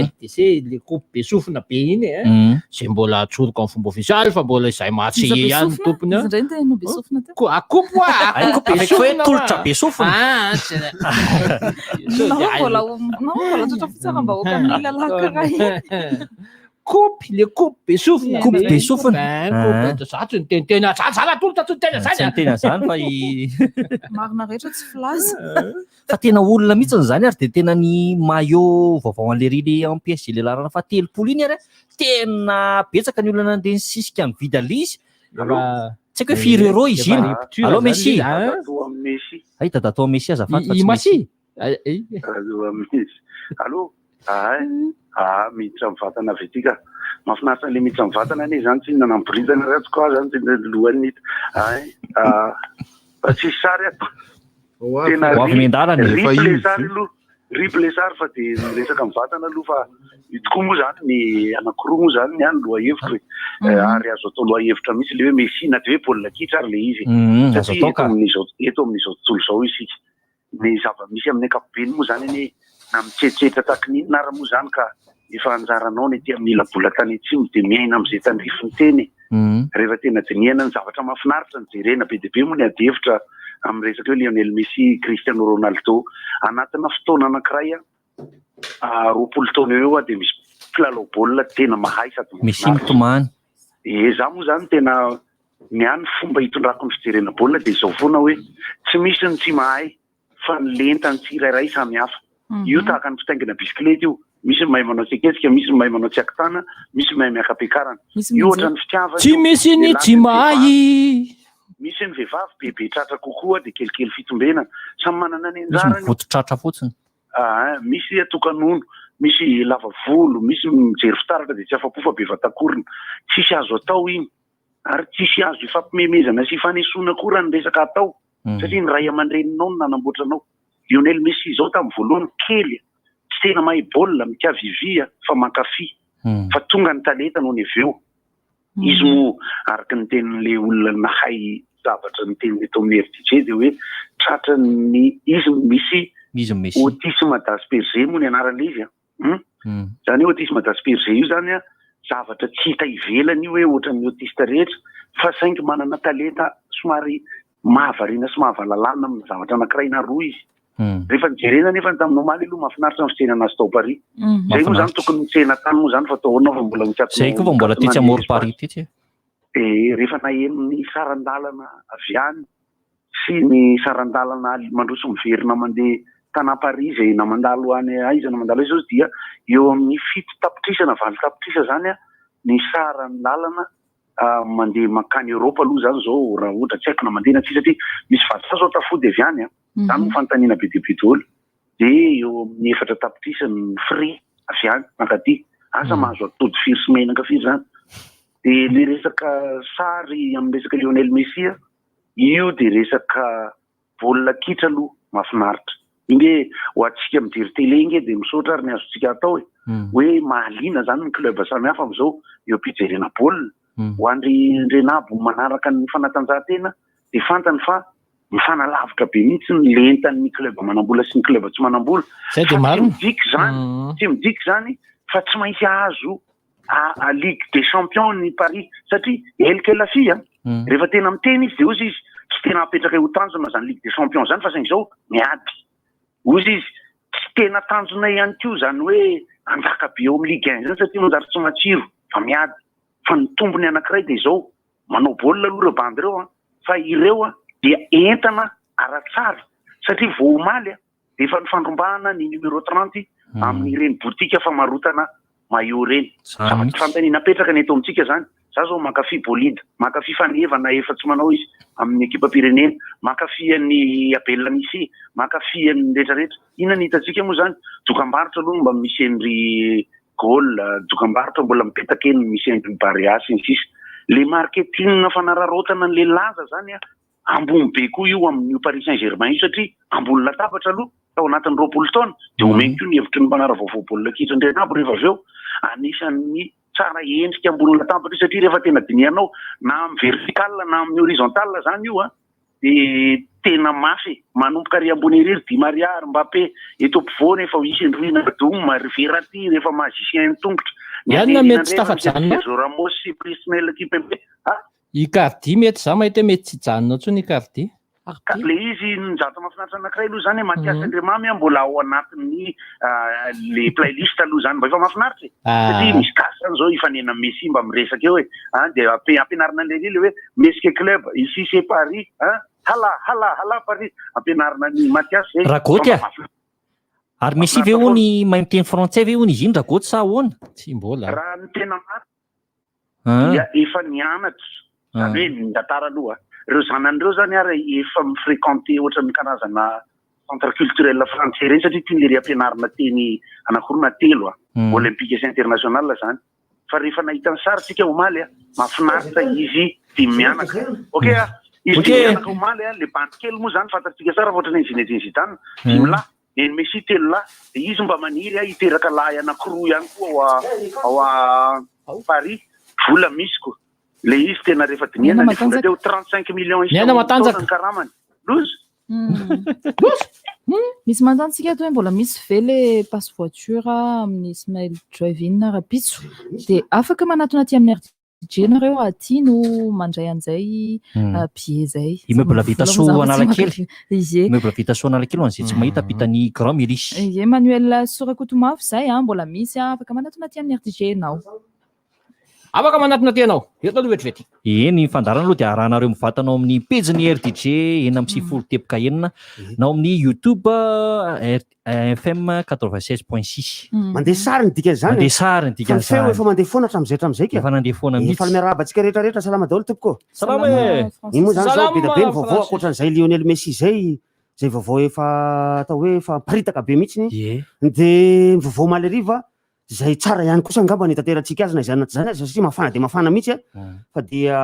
LDC le coupe be sofina be iny zay mbola atsoriko amin'ny fomba ofisialy fa mbola izay matsy ihany tompony Indray tena be sofina teo. Coupe be sofina tolotra be sofina mbola tsotra fitsara mba hoka amin'ny lalaka raha coupe be sofina coupe be sofina zato ny tena zala tolotra tsy tena zany ny tena zany fa marina rehetra tsy filaza fa tena olona mihitsy zany ary de tena ny maillot vaovao an'le ry amin'ny PSG le larana fa 30 iny ary tena betsaka ny olona nandeha sisika mividy alizy tsy haiko hoe firy euro izy iny allo Messi ay dadatao Messi azafady fa tsy Messi allo miditra mivatana vetika mahafinaritra le miditra mivatana ane zany tsy nanamboridana ratsy koa zany tsy lohany fa tsisy sary ato tena riple sary fa de resaka mivatana aloha fa tokoa moa zany ny anakiroa moa zany ny any loha hevitra ary azo atao loha hevitra mihitsy le hoe Messi na de hoe baolina kitra ary le izy satria eto amin'izao tontolo zao isika ny zava-misy amin'ny ankapobeny moa zany ane na mitsetsetra takin'iny na raha moa zany ka efa anjaranao ny ety amin'ny labolatany atsimo de miaina am'izay tandrifiny teny rehefa tena dinihana ny zavatra mahafinaritra ny jerena be de be moa ny adevitra amin'ny resaka hoe Lionel Messi, Cristiano Ronaldo anatina fotoana anankiray 20 taona eo de misy mpilalao baolina tena mahay sady Messi mitomany za moa zany tena miany fomba hitondrako ny fijerena baolina de izao foana hoe tsy misy ny tsy mahay fa ny lenta ny tsirairay samy hafa io tahaka ny fitaingina bisikilety io misy mahay manao tseketsika misy mahay manao tsiakitana misy mahay miakapiakarana io ohatra ny fitiavana tsy misy ny tsy mahay misy ny vehivavy bebe tratra kokoa de kelikely fitombena samy manana ny anjarany vototratra fotsiny misy atokanono misy lava volo misy mijery fitaratra de tsy afa-po fa be vatakorona tsisy azo atao iny ary tsisy azo ifampimemezana sy ifanesoana koa ny resaka atao satria ny ray aman-dreninao no nanamboatranao Lionel Messi zao tamin'ny voalohany kely tsy tena mahay baolina mikavivia fa mankafy fa tonga ny talenta noho ny aveo izy mo araka ny tenin'le olona nahay zavatra ny teny eto amin'ny RTG de hoe tratra ny izy misy autisme d'Asperger moa ny anaran'le izy zany hoe autisme d'Asperger io zany zavatra tsy hita ivelany io hoe ohatran'ny autiste rehetra fa saingy manana talenta somary mahavariana sy mahavalalana amin'ny zavatra anankiray na roa izy rehefa nijerena nefa taminao maly aloha mahafinaritra ny fijerena azy tao Paris zay moa zany tokony tsena tany moa zany fa ataonao fa mbola mitsako zay koa fa mbola ty tsy amory Paris ty tsy rehefa naheno ny sarandalana avy any sy ny sarandalana mandroso miverina mandeha tana Paris zay namandalo any aiza namandalo izao dia eo amin'ny 7 tapitrisa na 20 tapitrisa zany ny sarandalana mandeha makany Europa aloha zany zao raha ohatra tsy haiko na mandeha na tsy satria misy vaza zao tafody avy any zany ny fanontaniana be dia be daholo de eo amin'ny 4 tapitrisa ny Free avy any mankaty asa mahazo atody firy sy menaka firy zany de le resaka sary amin'ny resaka Lionel Messi io de resaka baolina kitra aloha mahafinaritra inge ho atsika mijery télé inge de misaotra ary ny azontsika atao hoe mahaliana zany ny club samihafa am'izao eo ampijerena baolina ho andry renabo manaraka ny fanatanjahantena de fantany fa mifanalavitra be mihitsy ny lentan'ny club manambola sy ny club tsy manambola tsy midika zany fa tsy maintsy azo a Ligue des Champions ny Paris satria elikela fia rehefa tena miteny izy de ozy izy tsy tena apetraka ho tanjona zany Ligue des Champions zany fa saingy zao miady ozy izy tsy tena tanjona ihany koa zany hoe anjaka be eo amin'ny Ligue 1 zany satria manjary tsy matsiro fa miady fa ny tombony anankiray de zao manao baolina aloha reo bandy reo fa ireo dia entana aratsara satria vao omaly de efa nifandrombahana ny numéro 30 amin'ny reny botika famarotana maillot reny fantany napetraka ny eto amintsika zany za zao mankafy bolida mankafy fanevana efa tsy manao izy amin'ny ekipa pirenena mankafy ny Abel Misy mankafy ny rehetrarehetra ina ny hitantsika moa zany dokam-barotra aloha mba misy endry gol dokam-barotra mbola mipetaka eny misy endry Barreas insys le marketing fanararotana le laza zany ambony be koa io amin'ny Paris Saint-Germain io satria ambony latabatra aloha tao anatin'ny 20 taona de omeny koa ny hevitry ny mpanara vaovao baolina kitra ndrenabo rehefa avy eo anisan'ny tsara endrika ambony latabatra satria rehefa tena dinihanao na amin'ny vertical na amin'ny horizontal zany io de tena mafy manomboka ary ambony irery Dimariary Mbappé eto ampovoany efa isy Ndrina Doma Verratti rehefa magicien tongotra Ianona mety tsy tafajanona Ramos sy Prisnel Kimpembe Icardi mety za mahita mety tsy janona intsony Icardi le izy njato mahafinaritra anankiray aloha zany Mathias Andremamy mbola ao anatin'ny le playlist aloha zany mba efa mahafinaritra satria misy gasy zany zao ifanena Messi mba miresaka eo de ampianarina le hoe Messi club ici c'est Paris hala Paris ampianarina ny Mathias Rakoty ary Messi ve hony mahay miteny frantsay ve hony izy iny Rakoty sa ahoana tsy mbola raha ny tena marina dia efa nianatra zany hoe ndatara aloha ireo zanan'ireo zany ary efa mifréquenté ohatra ny karazana centre culturel français reny satria tia le ampianarina teny anankiroa na telo olympique sy international zany fa rehefa nahita ny sary tsika omaly mahafinaritra izy tia mianaka izy tia mianaka omaly le bantkely moa zany fantatsika tsara ohatra ny Zinedine Zidane dimy lahy ny Messi telo lahy de izy mba maniry hiteraka lahy anankiroa ihany koa ao Paris vola misy koa le izy tena rehefa diniana le vola teo 35 millions matanjaka karamany lozy misy mantantsika to hoe mbola misy ve le passe voiture amin'ny Ismail Drive-in Rapitso de afaka manatona aty amin'ny RTG nareo aty no mandray an'izay billet zay immeuble vita so Analakely izy immeuble vita so Analakely an'izay tsy mahita ampitany Grand Mirisy Emmanuel Sorakotomafy zay mbola misy afaka manatona aty amin'ny RTG nao afaka manatona aty anao eto aloha vetivety eny fandarana aloha dia arahanareo mivatanao amin'ny pejiny RTG eny amin'ny 9 nao amin'ny YouTube FM 96.6 mandeha sary ny dikany zany mandeha sary ny dikany feo efa mandeha foana hatramin'izay ka efa nandeha foana mihitsy efa miarahaba antsika rehetrarehetra salama daholo tompoko salama iny moa zany zao be da be ny vaovao akoatran'izay Lionel Messi zay vaovao efa atao hoe efa paritaka be mihitsy de ny vaovao maly ariva zay tsara ihany kosa angamba ny tanterantsika azy na izany zany azy satria mafana de mafana mihitsy fa dia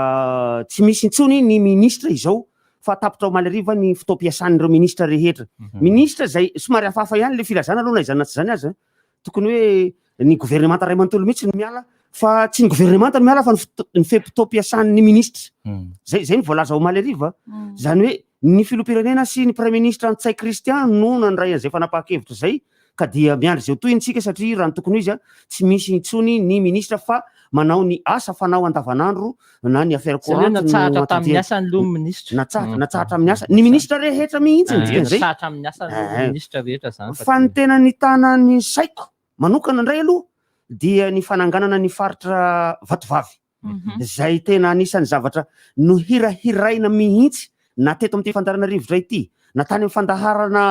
tsy misy intsony ny ministra izao fa tapitra ao maly ariva ny fotoam-piasan'ireo ministra rehetra ministra zay somary hafahafa ihany le filazana aloha na izany tsy zany azy tokony hoe ny gouvernemanta ray manontolo mihitsy ny miala fa tsy ny gouvernemanta ny miala fa ny fotoam-piasan'ny ministra zay ny voalaza ao maly ariva zany hoe ny filoham-pirenena sy ny premier ministre Antsay Christian no nandray an'izay fanapahan-kevitra zay ka dia miandry zay tohintsika satria raha ny tokony izy tsy misy intsony ny ministra fa manao ny asa fanao andavanandro na ny affaire courante natsahatra tamin'ny asa ny loha ministra natsahatra amin'ny asa ny ministra rehetra mihitsy natsahatra amin'ny asa ny ministra rehetra zany fa ny tena ny tanany saiko manokana indray aloha dia ny fananganana ny faritra vatovavy zay tena anisan'ny zavatra no hirahiraina mihitsy na teto amin'ity Fandaranarivo ity na tany amin'ny fandaharana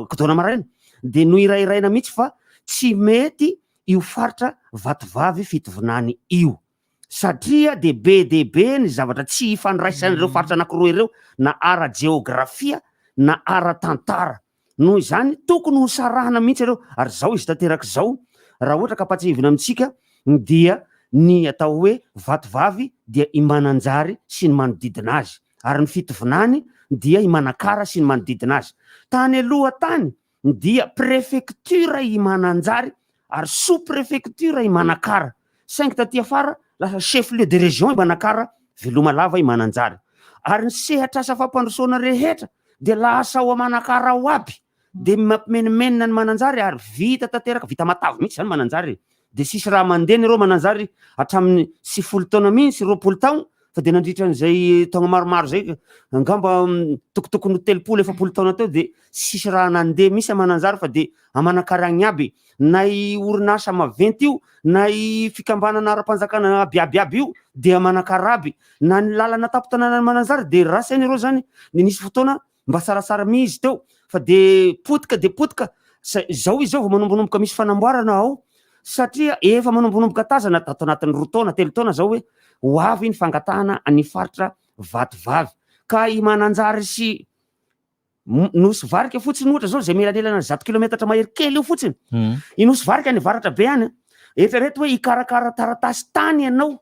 Kodona Maraina de no irahiraina mihitsy fa tsy mety io faritra vatovavy fitovinany io satria de be ny zavatra tsy ifandraisan'ireo faritra anankiroa ireo na ara-geografia na ara-tantara noho izany tokony ho sarahana mihitsy ireo ary zao izy tanteraka zao raha ohatra ka patsivina amintsika dia ny atao hoe vatovavy dia imananjary sy ny manodidina azy ary ny fitovinany dia imanakara sy ny manodidina azy tany aloha tany dia préfecture imananjary ary sous-préfecture imanakara saingy taty afara lasa chef lieu de région imanakara veloma lava imananjary ary ny sehatra asa fampandrosoana rehetra de lasa ao manakara ao aby de mampimenimena ny mananjary ary vita tanteraka vita matavy mihitsy zany mananjary de sisy raha mandeny ireo mananjary hatramin'ny 90 taona mihitsy 20 taona fa de nandritra an'izay taona maromaro zay angamba tokotokony 30-40 taona teo de sisy raha nandeha misy mananjary fa de amanakaragny aby na i orinasa maventy io na i fikambanana ara-panjakana abiaby io de amanakara aby na ny lalana tapo-tanàna mananjary de rasainy ireo zany ny nisy fotoana mba tsaratsara mizy teo fa de potika zao izy zao vao manombonomboka misy fanamboarana ao satria efa manombonomboka tazana tato anatin'ny 2 taona 3 taona zao hoe ho avy ny fangatahana ny faritra vatovavy ka imananjary sy nosy varika fotsiny ohatra zao zay melanelana 100 kilometatra mahery kely io fotsiny inosy varika ny varatra be any eritrereto hoe ikarakara taratasy tany ianao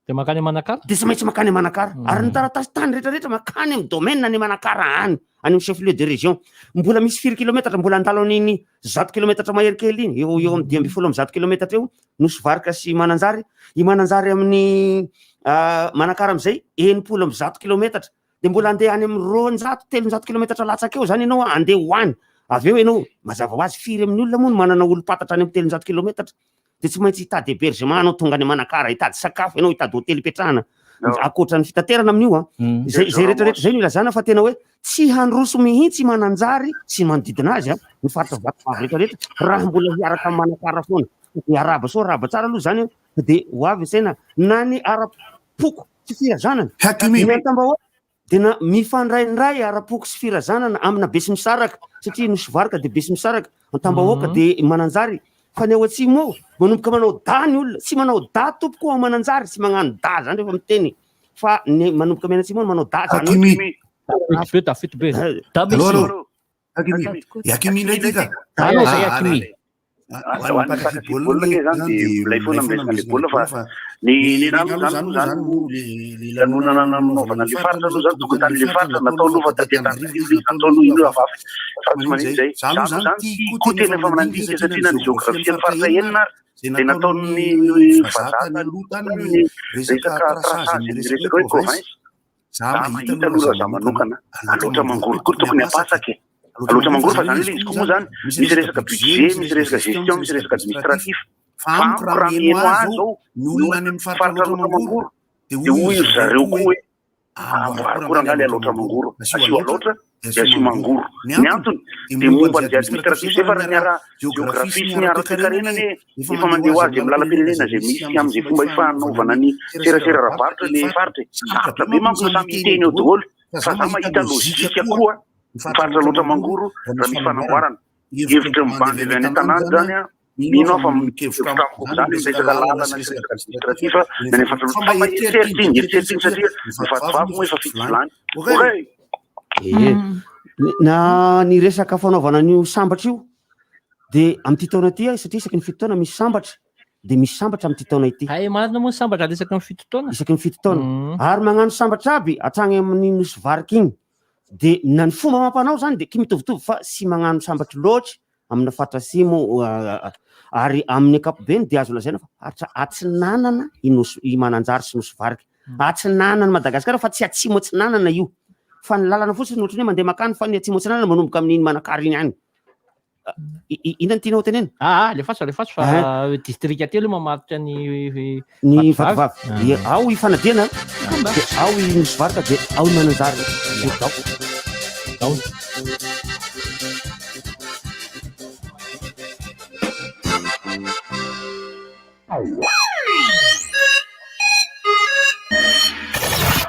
de makany Manakara de tsy maintsy makany Manakara ary ny taratasy tany rehetrarehetra makany amin'ny domaine ny Manakara any any chef lieu de région mbola misy 4 kilometatra mbola andalo an'iny 100 kilometatra mahery kely iny eo amin'ny 210 kilometatra eo nosy varika sy mananjary imananjary amin'ny Manakara am'izay 100 kilometatra de mbola andeha any amin'ny 200-300 kilometatra latsaka eo zany ianao andeha hoany avy eo ianao mazava ho azy firy amin'ny olona moa manana olo-patatra any amin'ny 300 kilometatra de tsy maintsy hitady hébergement anao tonga any manakara hitady sakafo ianao hitady hôtely ipetrahana akoatra ny fitaterana amin'io zay rehetrarehetra zay no ilazana fa tena hoe tsy handroso mihitsy mananjary sy manodidina azy ny faritra vatovavy rehetrarehetra raha mbola hiaraka amin'ny manakara foana de araba so araba tsara aloha zany de ho avy ansena na ny ara-poko sy firazanana tambahoaka de na mifandraindray ara-poko sy firazanana amina Besimisaraka satria Nosy-Varaka de Besimisaraka Tambahoaka de mananjary fa ny ao atsimo ao manomboka manao da ny olona tsy manao da tompoko ao mananjary tsy magnano da zany rehefa miteny fa ny manomboka mena atsimo ao manao da zany tafety be Yakimi ndray ty ka Yakimi ny lanonana nanaovana le faritra aloha zany tokony tany le faritra natao aloha fa natao aloha io avafy fa tsy manitsy zay zany ko tena efa manandika satria na ny geografia ny faritra enina de nataon'ny fazana ny resaka trasage ny resaka hoe province za mahita aloha za manokana aloatra mangorokory tokony apasaky aloatra mangoro fa zany ilay izy koa moa zany misy resaka budget misy resaka gestion misy resaka administratif fa premier mois zao ny olona any amin'ny faritra aloatra mangoro de hoy zareo koa hoe amboakorangaly aloatra mangoro asio aloatra de asio mangoro ny antony de momba ny administratif zay fa raha niara geografie sy niara toekarenany efa mandeha ho azy amin'ny lalam-pirenena zay misy am'izay fomba ifanaovana ny serasera ravaritra le faritra sarotra be manko no samy hiteny eo daholo fa za mahita logika koa faritra loatra mangoro raha misy fanamboarana hevitra mibandy avy any an-tanàna zany mino fa mikamiko zany resaka lalana ny resaka administratif na ny faritra loatra fa maheritreritra iny satria mivatovavo moa efa fitsilany na ny resaka fanaovana n'io sambatra io de am'ty taona ty satria isaky ny fito taona misy sambatra de misy sambatra am'ty taona ity marina moa sambatra isaky ny fito taona isaky ny fito taona ary magnano sambatra aby atragny amin'ny Nosy-Varaka igny de na ny fomba mampanao zany de mitovitovy fa sy magnano sambatra loatra amina faritra simo ary amin'ny ankapobeny de azo lazaina fa faritra atsinanana i Mananjary sy Nosy-Varaka atsinanana Madagasikara fa tsy atsimo atsinanana io fa ny lalana fotsiny ohatrany hoe mandeha makany fa ny atsimo atsinanana manomboka amin'iny Manakara iny any inona ny tianao tenena le fatsy fa district aty aloha mamaritra ny vatovavy ao i Fanadiana de ao i Nosy-Varaka de ao i Mananjary dao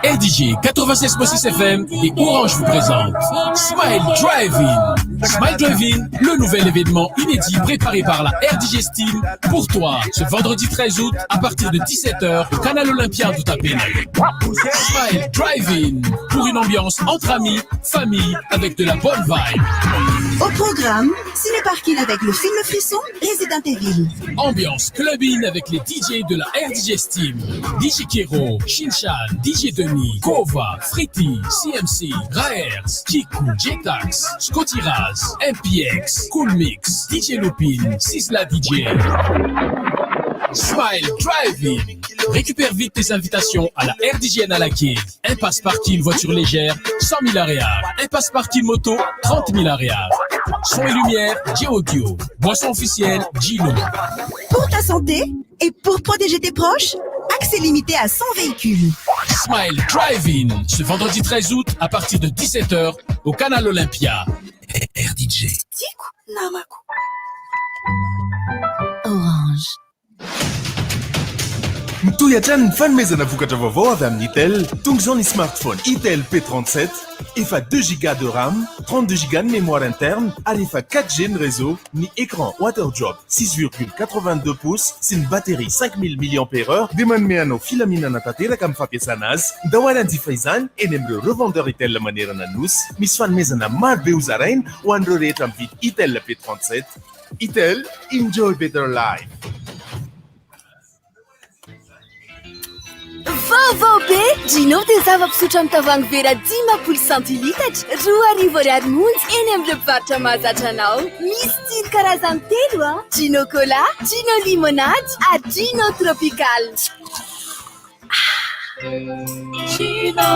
RDJ 96.6 FM et Orange vous présente Smile Drive-In. Smile Drive-In, le nouvel événement inédit préparé par la RDJ Steam pour toi ce vendredi 13 août à partir de 17h au Canal Olympia d'Outapéné. Smile Drive-In pour une ambiance entre amis, famille avec de la bonne vibe. Au programme, ciné-parking avec le film Frisson, Resident Evil. Ambiance club-in avec les DJ de la RDJ Steam. DJ Kero, Shinshan, DJ Denis, Kova, Fritty, CMC, Raers, Kiku, Jetax, Scotty Raz, MPX, Cool Mix, DJ Lupin, Sisla DJ. Smile Drive-In. Récupère vite tes invitations à la RDJ Nalaké. Impasse parking voiture légère, 100 000 aréas. Impasse parking moto, 30 000 aréas. Son et lumière, G-Audio. Boisson officielle, Gino. Pour ta santé et pour protéger tes proches, accès limité à 100 véhicules. Smile Drive-In. Ce vendredi 13 août à partir de 17h au Canal Olympia. RDJ. Tiku Namaku. Orange. Mitoyatran ny fanomezana vokatra vaovao avy amin'ny Itel. Tonga izao ny smartphone Itel P37 efa 2 Go de RAM, 32 Go de mémoire interne ary efa 4G ny réseau, ny écran WaterDrop 6,82 pouces sy ny batterie 5000 mAh dia manome anao filaminana tanteraka amin'ny fampiasana azy. Dahoany anjifa izany eny amin'ireo revendeur Itel manerana Nosy. Misy fanomezana maro be ho zaraina ho an'ireo rehetra mividy Itel P37. Itel, enjoy better life. Vaovao be, Gino dia zava-pisotro amin'ny tavoahangy vera 10 centilitatra, 2,20 monja eny amin'ireo mpivarotra mahazatra anao. Misy tsiro karazany telo Gino Cola, Gino Limonade, ary Gino Tropical. Gino.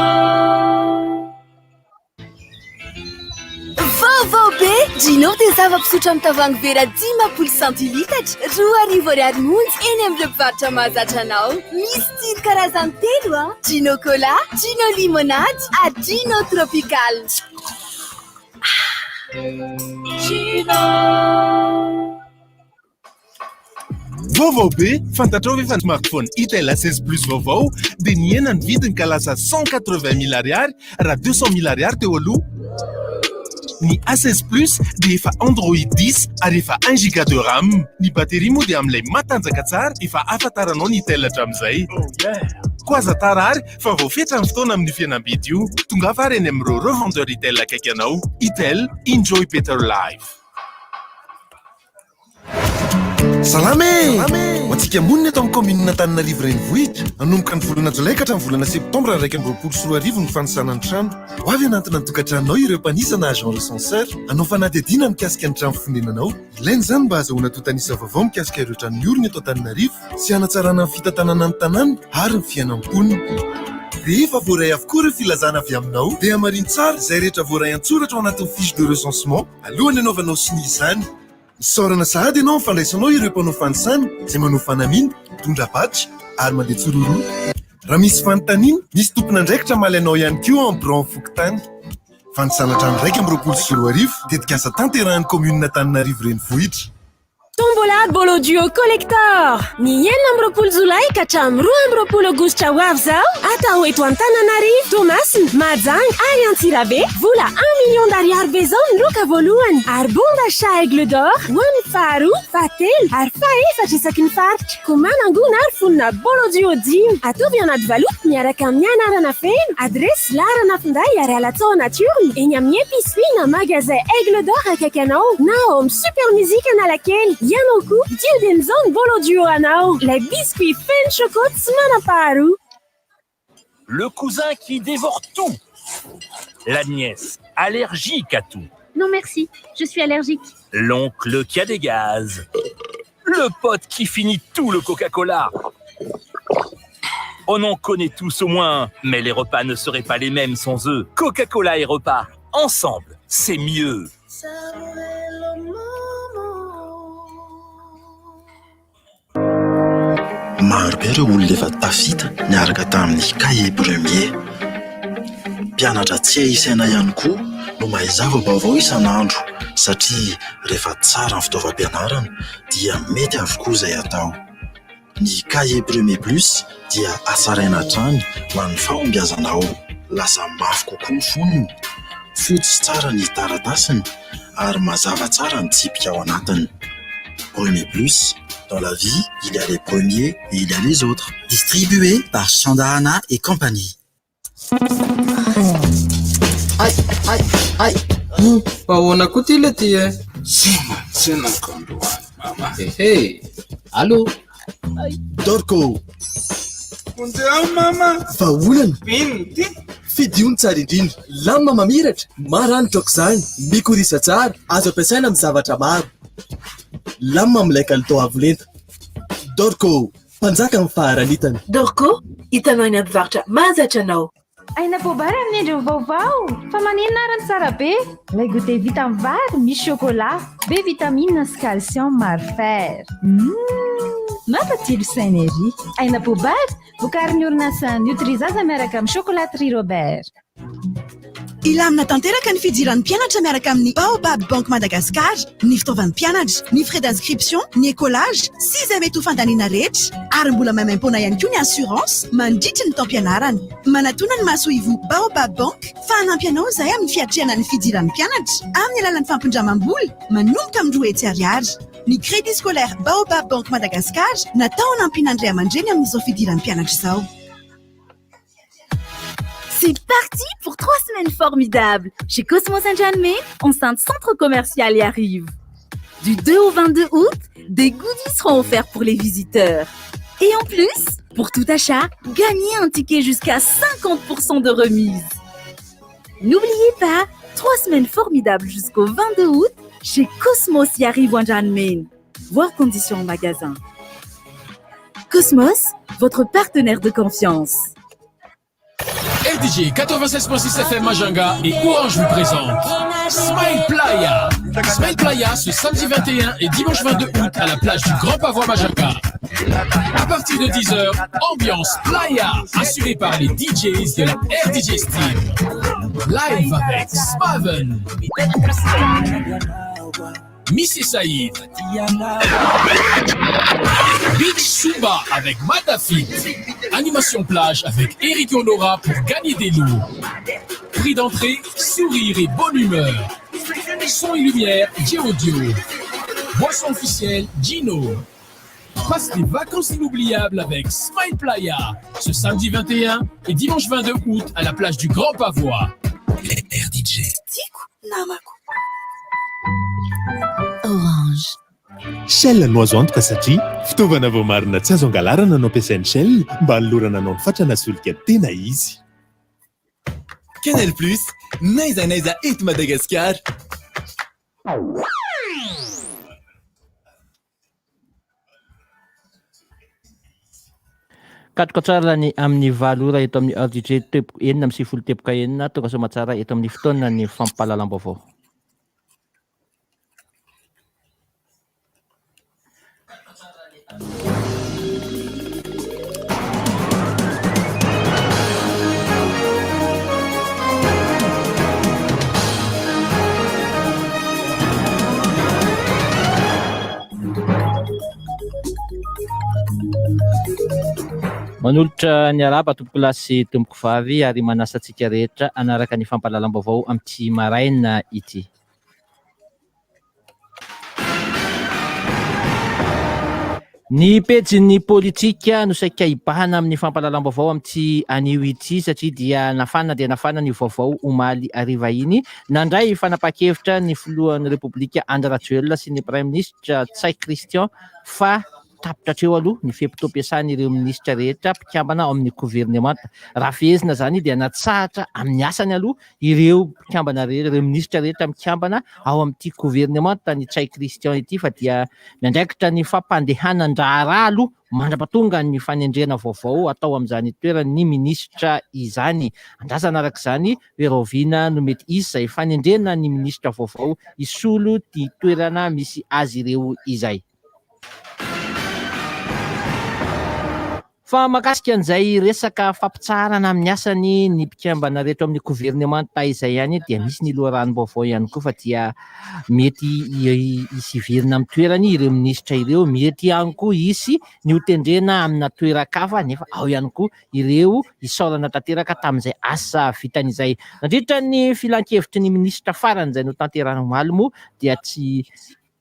Vaovao be Gino dia zava-pisotro amin'ny tavoahangy vera 10 centilitatra 2,20 monja eny amin'ny mpivarotra mahazatra anao. Misy tsiro karazany 3 Gino Cola, Gino Limonade ary Gino Tropical. Vaovao be fantatrao ve fa smartphone Itel A16 Plus vaovao dia niena ny vidiny ka lasa 180 000 ariary raha 200 000 ariary teo aloha. Ny A16 Plus dia efa Android 10 ary efa 1 giga de RAM. Ny batterie moa dia amin'ilay matanjaka tsara efa afantaranao ny Itel hatramin'izay. Koa aza tara ary fa voafetra ny fotoana amin'ny fihenam-bidy io. Tonga fa reny amin'ireo revendeur Itel akaiky anao. Itel, enjoy better life. Salame! Hoantsika monina eto amin'ny commune Antananarivo renivohitra. Hanomboka ny volana Jolay ka hatramin'ny volana Septambra 2024 ny fanasana ny trano. Ho avy anatina ny tokantranonao ireo mpanisa na agent recenseur. Hanao fanadihadiana mikasika ny trano fonenanao. Ilainy izany mba azahoana totanisa vaovao mikasika ireo trano miorina eto Antananarivo sy hanatsarana ny fitantanana ny tanàna ary ny fiainam-ponina. Rehefa voaray avokoa ireo filazana avy aminao dia hamariny tsara izay rehetra voaray an-tsoratra ao anatin'ny fiche de recensement alohan'ny anaovanao siny izany. Isaorana sahady ianao fandraisanao ireo mpanao fanisany izay manao fanamiana, mitondra batry ary mandeha tsororo. Raha misy fanontaniana, misy tompona andraikitra malainao ihany koa en bran fokotany. Fanisana trano raika amin'ny 20 tetika asa tanterahan'ny commune Antananarivo renivohitra. Tombola Bolo Duo Collector. Ny enina amby 20 Jolay ka hatramin'ny 12 Aogositra ho avy zao atao eto Antananarivo, Toamasina, Mahajanga ary Antsirabe. Vola 1 million d'ariary be zao ny loka voalohany ary bon d'achat Aigle d'Or ho an'ny faharoa, fahatelo ary fahaefatra isaky ny faritra. Komanangona ary fonina Bolo Duo 10 atovy anaty valoto miaraka amin'ny anarana feno, adresy Larana Finday ary Alatsao Natiorny eny amin'ny épicerie na magasin Aigle d'Or akaiky anao na ao amin'ny super musique Analakely. Ianao koa diodiny zao ny Bolo Duo anao. Les biscuits Fène Chocotte tsy manam-paharoa. Le cousin qui dévore tout. La nièce, allergique à tout. Non merci, je suis allergique. L'oncle qui a des gaz. Le pote qui finit tout le Coca-Cola. On en connaît tous au moins, mais les repas ne seraient pas les mêmes sans eux. Coca-Cola et repas, ensemble, c'est mieux. Maro be ireo olona efa tafita niaraka tamin'ny cahier premier. Mpianatra tsy isaina ihany koa no mahay zava-baovao isan'andro satria rehefa tsara ny fitaovam-pianarana dia mety avokoa izay atao. Ny cahier premier plus dia asaraina hatrany ho an'ny fahombiazanao. Lasa mafy kokoa ny fonony, fotsy tsara ny taratasiny ary mazava tsara ny tsipika ao anatiny. Premier plus. Dans la vie, il y a les premiers et il y a les autres. Distribué par Chandahana et compagnie. Aïe, aïe, aïe. On a coûté le thé. C'est maman. Hey, allô? Dorko. On dirait maman. Faoulan. Pinti. Fidiun tsara indrindra. Lamba mamiratra, maranitra aok'izany, mikorisa tsara, azo ampiasaina amin'ny zavatra maro. Lamba amin'ilay kalitao avo lenta. Dorko, mpanjaka amin'ny faharanitany. Dorko, hitanao eny mpivarotra mahazatra anao. Aina bobary amin'ny endriny vaovao. Fa manina arany tsara be. Lay goûter vita amin'ny vary, misy chocolat, be vitamine sy calcium maro fer. Mampatsilo synergie. Aina bobary, vokarin'ny orinasa Nutrizaza miaraka amin'ny chocolaterie Robert. Ilamina tanteraka ny fidiran'ny mpianatra miaraka amin'ny Baobab Banque Madagascar, ny fitaovan'ny mpianatra, ny frais d'inscription, ny écolage, 6e eto fandaniana rehetra, ary mbola maimaim-pona ihany koa ny assurance mandritra ny taom-pianarana. Manatona ny maso ivo Baobab Banque fa hanampy anao izay amin'ny fiatrehana ny fidiran'ny mpianatra amin'ny alalan'ny fampindramam-bola manomboka amin'ny 2 hetsy ariary. Ny crédit scolaire Baobab Banque Madagascar natao hanampiana André Amandreny amin'izao fidiran'ny mpianatra izao. C'est parti pour 3 semaines formidables. Chez Cosmo Saint-Germain, enceinte centre commercial y arrive. Du 2 au 22 août, des goodies seront offerts pour les visiteurs. Et en plus, pour tout achat, gagnez un ticket jusqu'à 50% de remise. N'oubliez pas, 3 semaines formidables jusqu'au 22 août, chez Cosmos y arrive Saint-Germain. Voir conditions en magasin. Cosmos, votre partenaire de confiance. RDJ 96.6 FM Majanga et Orange vous présente Smile Playa. Smile Playa ce samedi 21 et dimanche 22 août à la plage du Grand Pavois Majorca. À partir de 10h, ambiance Playa, assurée par les DJs de la RDJ Steam. Live avec Spaven, Missy Saïd, Beach Sumba avec Matafit, animation plage avec Eric Honora pour gagner des lots. Prix d'entrée, sourire et bonne humeur. Son et lumière, G-Audio. Boisson officielle, Gino. Passe des vacances inoubliables avec Smile Playa ce samedi 21 et dimanche 22 août à la plage du Grand Pavois. RDJ. Orange. Shell no azo antoka satria fitaovana voamarina tsy azo angalarana no ampiasain'ny Shell mba hanolorana anao ny fatrana solika tena izy. Canal Plus, naiza eto Madagasikara. Katroka tsara ny amin'ny valora eto amin'ny RDJ teboka enina amin'ny sivifolo teboka enina tonga soa matsara eto amin'ny fotoana ny fampahalalam-baovao. Manolotra ny araba tompoko lahy sy tompoko vavy ary manasa antsika rehetra anaraka ny fampahalalam-baovao amin'ity maraina ity. Ny pejin'ny politika no saika hibahana amin'ny fampahalalam-baovao amin'ity anio ity satria dia nafana ny vaovao omaly hariva iny. Nandray fanapa-kevitra ny filohan'ny Repoblika Andry Rajoelina sy ny Prime Ministre Tsay Christian fa tapitra hatreo aloha ny fepito-piasana ireo minisitra rehetra mpikambana ao amin'ny gouvernemanta. Raha fehezina zany dia natsahatra amin'ny asany aloha ireo mpikambana rehetra, ireo minisitra rehetra mikambana ao amin'ity gouvernemanta ny Tsay Christian ity fa dia miandraikitra ny fampandehanan-draharaha aloha mandrapatonga ny fanendrena vaovao atao amin'izany toerana ny minisitra izany. Andrasana arak'izany Verovina no mety izy izay fanendrena ny minisitra vaovao isolo ty toerana misy azy ireo izay. Fa makasika an'izay resaka fampitsarana amin'ny asany ny mpikambana rehetra amin'ny gouvernemanta izay ihany dia misy ny loharanom-baovao ihany koa fa dia mety isiverina amin'ny toerany ireo minisitra ireo, mety ihany koa isy ny hotendrena amina toeran-kafa nefa ao ihany koa ireo isaorana tanteraka tamin'izay asa vitan'izay. Nandritra ny filan-kevitry ny minisitra farany izay no tanterana omaly moa dia tsy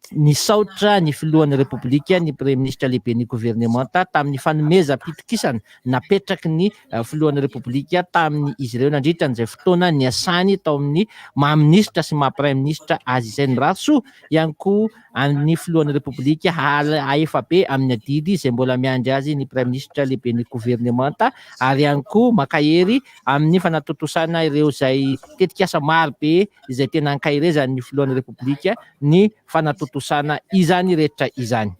nisaotra ny filohan'ny Repoblika ny Premier Ministre lehibe ny gouvernemanta tamin'ny fanomezam-pitokisana napetraky ny filohan'ny Repoblika tamin'ny izy ireo nandritra n'izay fotoana ny asany tao amin'ny maha-ministra sy maha-Prime Ministra azy izay ny rahasoa ihany koa amin'ny filohan'ny Repoblika aefa be amin'ny adidy izay mbola miandry azy ny Prime Ministre lehibe ny gouvernemanta ary ihany koa makahery amin'ny fanatotosana ireo izay tetikasa maro be izay tena ankahirezan'ny filohan'ny Repoblika ny fanatotosana izany rehetra izany.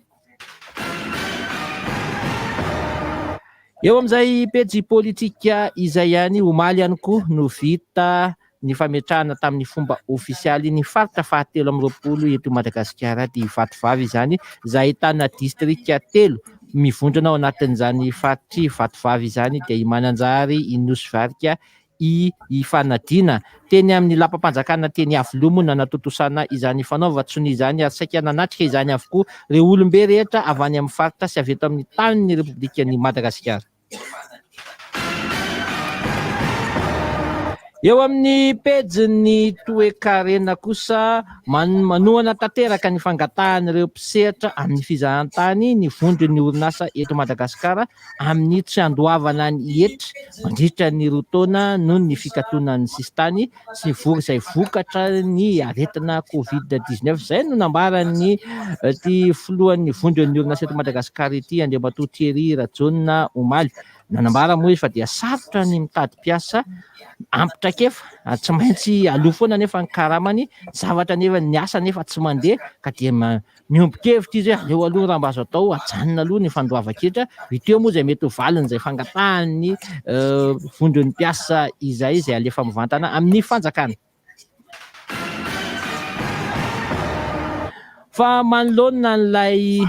Eo amin'izay pejy politika izay ihany omaly ihany koa no vita ny fametrahana tamin'ny fomba ofisialy ny faritra fahatelo amby roapolo eto Madagasikara ty Vatovavy izany izay ahitana distrika telo mivondrona ao anatin'izany faritry Vatovavy izany dia i Mananjary, i Nosy-Varika, i Fanadina. Teny amin'ny lapam-panjakana teny Avilomo na natotosana izany fanaovan-tsony izany ary saika nanatrika izany avokoa ireo olombe rehetra avy any amin'ny faritra sy avy eto amin'ny tanin'ny Repoblikan'ny Madagasikara. Eo amin'ny pejin'ny toe-karena kosa manohana tanteraka ny fangatahan'ireo mpisehatra amin'ny fizahantany ny vondron'ny orinasa eto Madagasikara amin'ny tsy andoavana ny hetra mandritra ny roa taona noho ny fikatonan'ny sistany sy izay vokatra ny aretina Covid-19 izay no nambaran'ny ty filohan'ny vondron'ny orinasa eto Madagasikara ity Andriamatoa Thierry Rajoelina omaly. Nanambara moa izy fa dia sarotra ny mitady piasa ampitrakefa tsy maintsy aloha foana nefa ny karamany zavatra nefa ny asa nefa tsy mandeha ka dia miombon-kevitra izy hoe aleo aloha raha mba azo atao ajanona aloha ny fandoavan-kevitra viteo moa izay mety ho valiny izay fangatahan'ny vondron'ny piasa izay alefa mivantana amin'ny fanjakana. fa manoloana n'ilay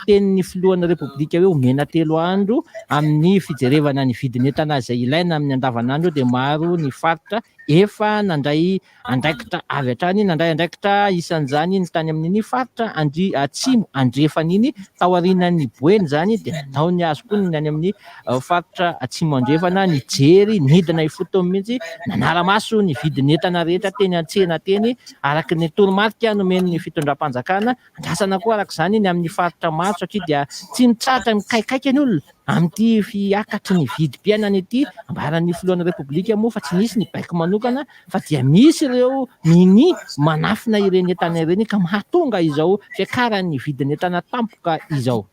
tenin'ny filohan'ny repoblika hoe omena 3 andro amin'ny fijerevana ny vidin'entana izay ilaina amin'ny andavanandro dia maro ny faritra efa nandray andraikitra avy hatrany, nandray andraikitra isan'izany ny tany amin'iny faritra atsimo andrefan'iny taorian'ny boeny zany dia natao ny azo koa ny any amin'ny faritra atsimo andrefana nijery nidina ifoto mihitsy nanara-maso ny vidin'entana rehetra teny an-tsena teny araky ny toromarika nomeny fitondram-panjakana, andrasana koa araka izany ny amin'ny faritra maro satria dia tsy mitsaratra mikaikaika ny olona amin'ity fiakatry ny vidim-piainana ity ambaran'ny filohan'ny repoblika moa fa tsy nisy ny baiko manokana fa dia misy ireo mini manafina ireny entana ireny ka mahatonga izao fiakaran'ny vidin'entana tampoka izao.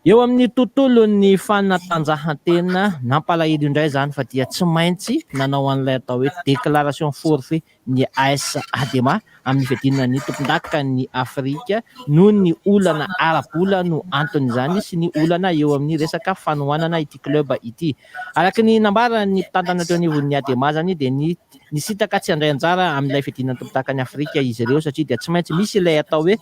Eo amin'ny tontolon'ny fanatanjahantena nampalahelo indray zany fa dia tsy maintsy nanao an'ilay atao hoe déclaration forfait ny AS Adema amin'ny fiadinana ny tompon-daka ny Afrika noho ny olana ara-bola no anton'izany sy ny olana eo amin'ny resaka fanohanana ity club ity. Araky ny nambaran'ny mpitantana teo anivon'ny Adema zany dia nisitaka tsy handray anjara amin'ilay fiadinana tompon-daka ny Afrika izy ireo satria dia tsy maintsy misy ilay atao hoe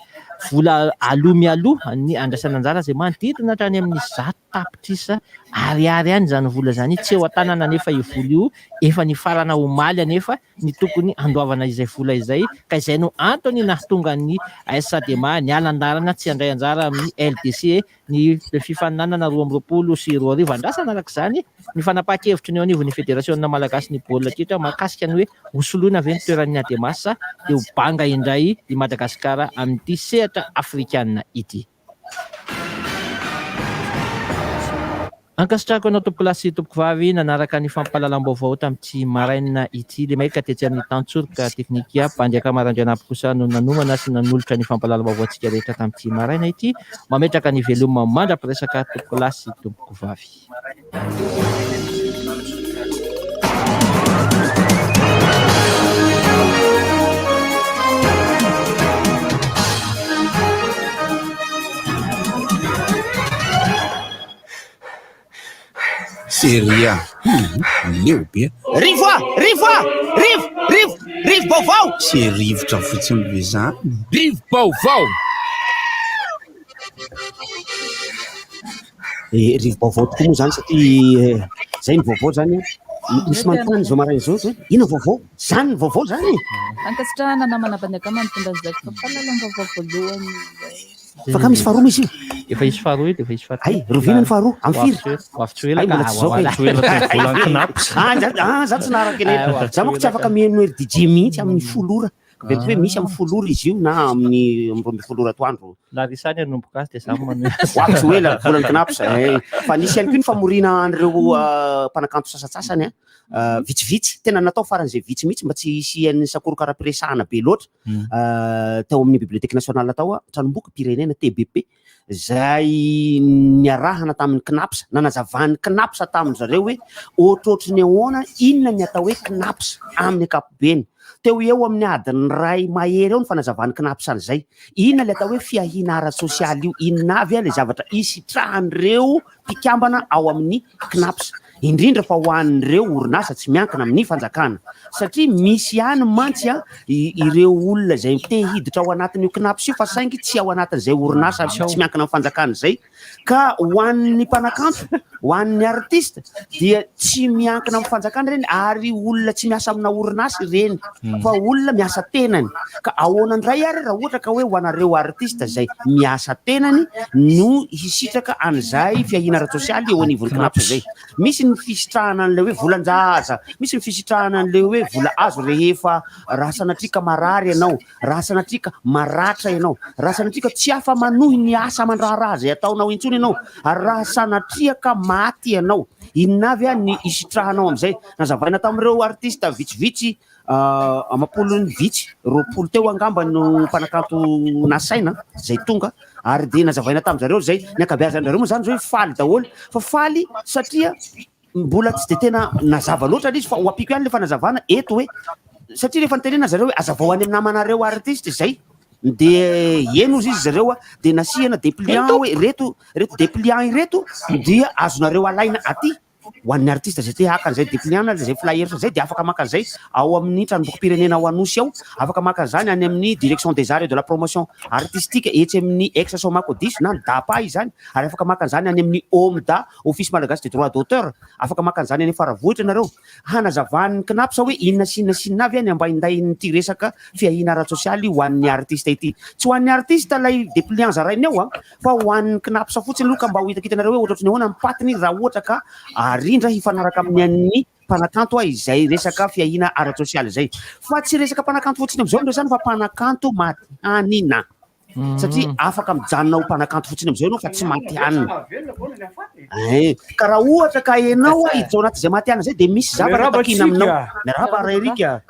vola aloha mialoha ny andraisana anjara izay manodidina hatrany amin'ny 100 tapitrisa ariary ihany zany vola zany tsy eo an-tanana nefa io vola io efa nifarana omaly anefa ny tokony andoavana izay vola izay ka izay no antony nahatonga ny AS Adema ny alan-dalana tsy handray anjara amin'ny LDC ny fifaninanana 2020 sy 2020 andrasana arak'izany ny fanapahan-kevitra ny eo anivon'ny federasiona malagasy ny baolina kitra mahakasika ny hoe hosoloina avy ny toeran'ny Adema sa dia ho banga indray i Madagasikara amin'ity sehatra afrikanina ity. Ankasitrako anao tompoko lasy tompoko vavy nanaraka ny fampahalalam-baovao tamin'ity maraina ity le maika tetsy amin'ny tantsorika teknika mpandiaka marandriana kosa no nanomana sy nanolotra ny fampahalalam-baovao antsika rehetra tamin'ity maraina ity mametraka ny veloma mandra-piresaka tompoko lasy tompoko vavy. Seria leobe rivo baovao sy rivotra fotsiny be zany rivo baovao rivo baovao tokoa moa zany satria zay ny vaovao zany misy manontany zao maraina zao hoe ina vaovao zany ny vaovao zany ankasitrahana namana baniaka manotondra zay fampahalalam-baovao voalohany fa ka misy faharoa misy io efa isy faharoa efa isy faharoa ay rovina ny faharoa amfiry za tsy naraka eny za moko tsy afaka mihaino hery DJ mihitsy amin'ny folora be hoe misy amin'ny folora izy io na amin'ny ambony folora atoandro larisany anomboka azy dia za manao oatsy hoe la volany knapsa fa nisy ihany koa ny famorina an'ireo mpanakanto sasatsasany vitsivitsy tena natao faran'izay vitsy mihitsy mba tsy isian'ny sakorokaram-piresahana be loatra tao amin'ny biblioteka nationale tao tranomboky pirenena TBP zay niarahana tamin'ny knapsa nanazavany knapsa tamin'ny zareo hoe ohatrohatry ny ahoana inona ny atao hoe knapsa amin'ny ankapobeny teo eo amin'ny adiny ray mahery eo ny fanazavany knapsa an'izay inona le atao hoe fiahina ara-sosialy io inona avy le zavatra isitrahan'ireo mpikambana ao amin'ny knapsa indrindra fa ho an'ireo orinasa tsy miankina amin'ny fanjakana satria misy ihany mantsy ireo olona izay te hiditra ao anatin'io knapsa io fa saingy tsy ao anatin'izay orinasa tsy miankina amin'ny fanjakana izay ka ho an'ny mpanakanto ho an'ny artiste dia tsy miankina amin'ny fanjakana ireny ary olona tsy miasa amina orinasa ireny fa olona miasa tenany ka ahoanandray ary raha ohatra ka hoe ho anareo artiste zay miasa tenany no hisitraka an'izay fiahina ara-sosialy eo anivon'ny knapsa zay misy ny fisitrahana an'le hoe volan-jaza misy ny fisitrahana an'le hoe vola azo rehefa raha sanatrika marary ianao raha sanatrika maratra ianao raha sanatrika tsy afa manohy ny asa aman-draharaha zay ataonao intsony ianao ary raha sanatriaka maty ianao inona avy ny isitrahanao am'izay nazavaina tamin'ireo artiste vitsivitsy amapolony vitsy 20 teo angamba no mpanakanto nasaina zay tonga ary de nazavaina tamin'zareo zay ny akabeazan'zareo moa zany zao hoe faly daholo fa faly satria mbola tsy de tena nazava loatra izy fa ho apiko ihany le fanazavana eto hoe satria rehefa nitenena zareo hoe azavao any amin'ny namanareo artiste zay de eno izy zareo de nasiana dépliant hoe reto dépliant ireto dia azonareo alaina aty ho an'ny artiste zay te haka an'izay dépliant zay flyer zay de afaka maka an'izay ao amin'ny tranombokim-pirenena ao anosy ao afaka maka an'izany any amin'ny direction des arts et de la promotion artistique etsy amin'ny ex somako diso na ny dapa izany ary afaka maka an'izany any amin'ny OMDA office malagasy de droit d'auteur afaka maka an'izany any faravohitra nareo hanazavan'ny knapsa hoe inona sinna avy any mba hinday nyty resaka fiahina ara-tsosialy ho an'ny artiste ity tsy ho an'ny artiste lay dépliant zarainy ao fa ho an'ny knapsa fotsiny aloha ka mba ho hitakitanareo hoe ohatrany ahoana mipatiny raha ohatra ka arindra hifanaraka amin'ny an'ny mpanakanto izay resaka fiahina ara-tsosialy zay fa tsy resaka mpanakanto fotsiny am'izao ndreo zany fa mpanakanto matianina satria afaka mijanona ho mpanakanto fotsiny am'izao anao fa tsy matianina ka raha ohatra ka enao hiditra ao anaty zay matianina zay de misy zavatra takina aminao miaraba rairika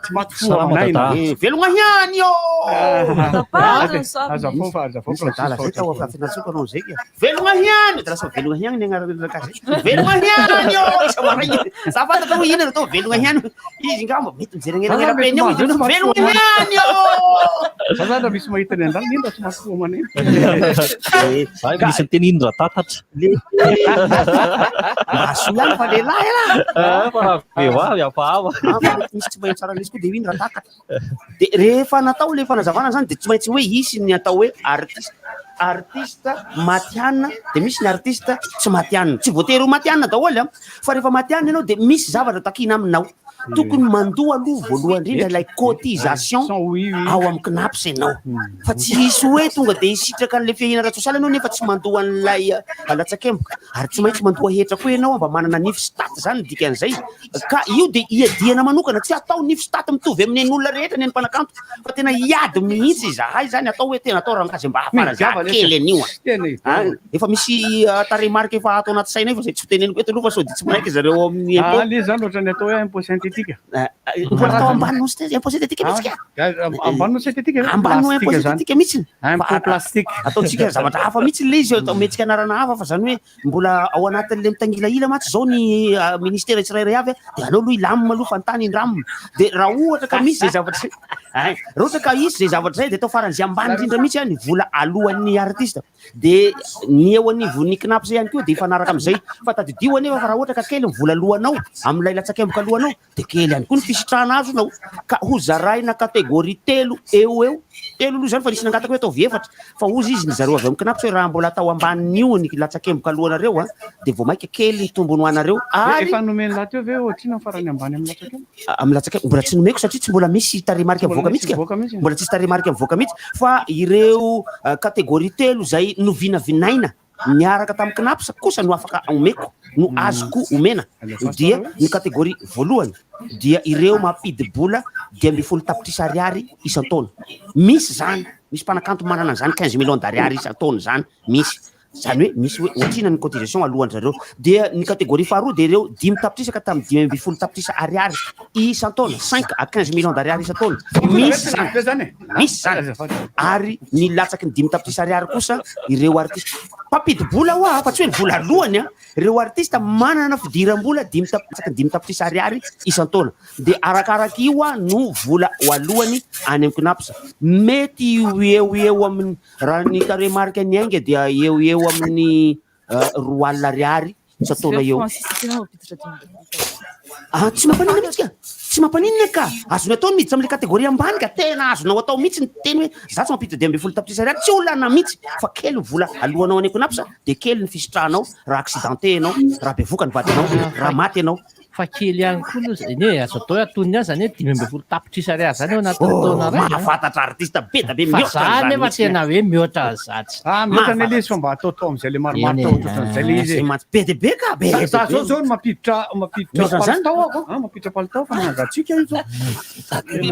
velogna hiany velogna hiany de lasa velogna hiany ny agnaraka velogna hiany isa maraina za fantatra hoe ina atao velogna hiany izy ngamba mety mijery agnelapeny ao izy velogna hiany zazatra misy mahita ny andany indra tsy masoa maneny misy teny indra tatatra maso ihany fa lehilahy vehivavy afahafa misy tsy mahita tsara lesy koa de indra tatatra de rehefa natao le fanazavana zany de tsy maintsy hoe isy ny atao hoe artiste matianina de misy ny artiste tsy matianina tsy voatery ho matianina daholo fa rehefa matianina ianao de misy zavatra takina aminao tokony mandoa aloha voalohany indrindra ilay cotisation ao amin'ny knapsa ianao fa tsy hisy hoe tonga de hisitraka an'le fiahina ara-tsosialy ianao nefa tsy mandoa an'ilay latsakemboka ary tsy maintsy mandoa hetra koa ianao mba manana nify state zany dikan'izay ka io de iadiana manokana tsy atao nify state mitovy amin'ny an'olona rehetra ny any mpanakanto fa tena iady mihitsy zahay zany atao hoe tena atao rangazy mba hafana za kely an'io efa misy taremarika efa atao anaty saina fa zay tsy teneniko eto aloha fa sao de tsy maraiky zareo amin'ny le zany ohatrany atao hoe impôt synthétique mbola atao ambanino impôt synthétique mihitsy ambanino synthétique ambanino impôt synthétique mihitsy impôt plastique ataotsika zavatra hafa mihitsy le izy atao metsika anarana hafa fa zany hoe mbola ao anatin'le mitangilaila matsy zao ny ministère tsirairay avy de anao aloha ilamina aloha fantany indramina de raha ohatra ka misy zay zavatra raha ohatra ka isy zay zavatra zay de atao faran'izay ambany indrindra mihitsy ny vola alohan'ny artiste de ny eo anivon'ny knapsa ihany koa de ifanaraka am'izay fa tadidio anefa fa raha ohatra ka kely ny vola alohanao amin'ilay latsakemboka alohanao de kely ihany koa ny fisitrahana azo anao ka ho zaraina kategoria telo eo telo aloha zany fa nisy nangataka hoe atao efatra fa ozy izy ny zareo avy amin'ny knapsa hoe raha mbola atao ambanin'io ny latsakemboka alohanareo de vao maika kely ny tombony ho anareo ary efa nomeny laha teo ve ohatrina farany ambany amin'ny latsakemboka mbola tsy nomeko satria tsy mbola misy taremarika mivoaka mihitsy mbola tsisy taremarika mivoaka mihitsy fa ireo kategoria telo zay no vinavinaina miaraka tamin'ny knapsa kosa no afaka omeko no azoko omena dia ny kategoria voalohany dia ireo mampidy-bola 10 tapitrisa ariary isan-taona misy zany misy mpanakanto manana zany 15 millions d'ariary isan-taona zany misy zany hoe misy hoe ohatrina ny cotisation alohan'ny zareo dia ny kategoria faharoa de ireo 10 tapitrisa ka tamin'ny 10 tapitrisa ariary isan-taona 5 à 15 millions d'ariary isan-taona misy zany ary ny latsaky ny 10 tapitrisa ariary kosa ireo artiste mpampidy-bola hoa fa tsy hoe ny vola alohany ireo artiste manana fidiram-bola 10 tapitrisa ariary isan-taona de arakaraka io no vola ho alohany any amin'ny knapsa mety eo amin'ny raha ny taremarika ny ainga dia eo amin'ny 2 ariary isan-taona eo tsy mampanina mihitsy tsy mampanina ka azony atao miditra am'le kategoria ambany ka tena azonao atao mihitsy ny teny hoe za tsy mampita 10 tapitrisa ariary tsy olana mihitsy fa kely ny vola alohanao any knapsa de kely ny fisitrahanao raha accidenté ianao raha bevoka ny vadinao raha maty ianao fa kely ihany koa aloha zany hoe azo atao hoe atoniny azy zany hoe 10 tapitrisa ariary zany eo anaty taona ray mahafantatra artiste be da be fa zany nefa tena hoe mihoatra zatsy mihoatra ny le izy fa mba atao am'izay le maromaro tao ohatra'izay le izy be de be ka be zao ny mampiditra palitao fa managatsika io zao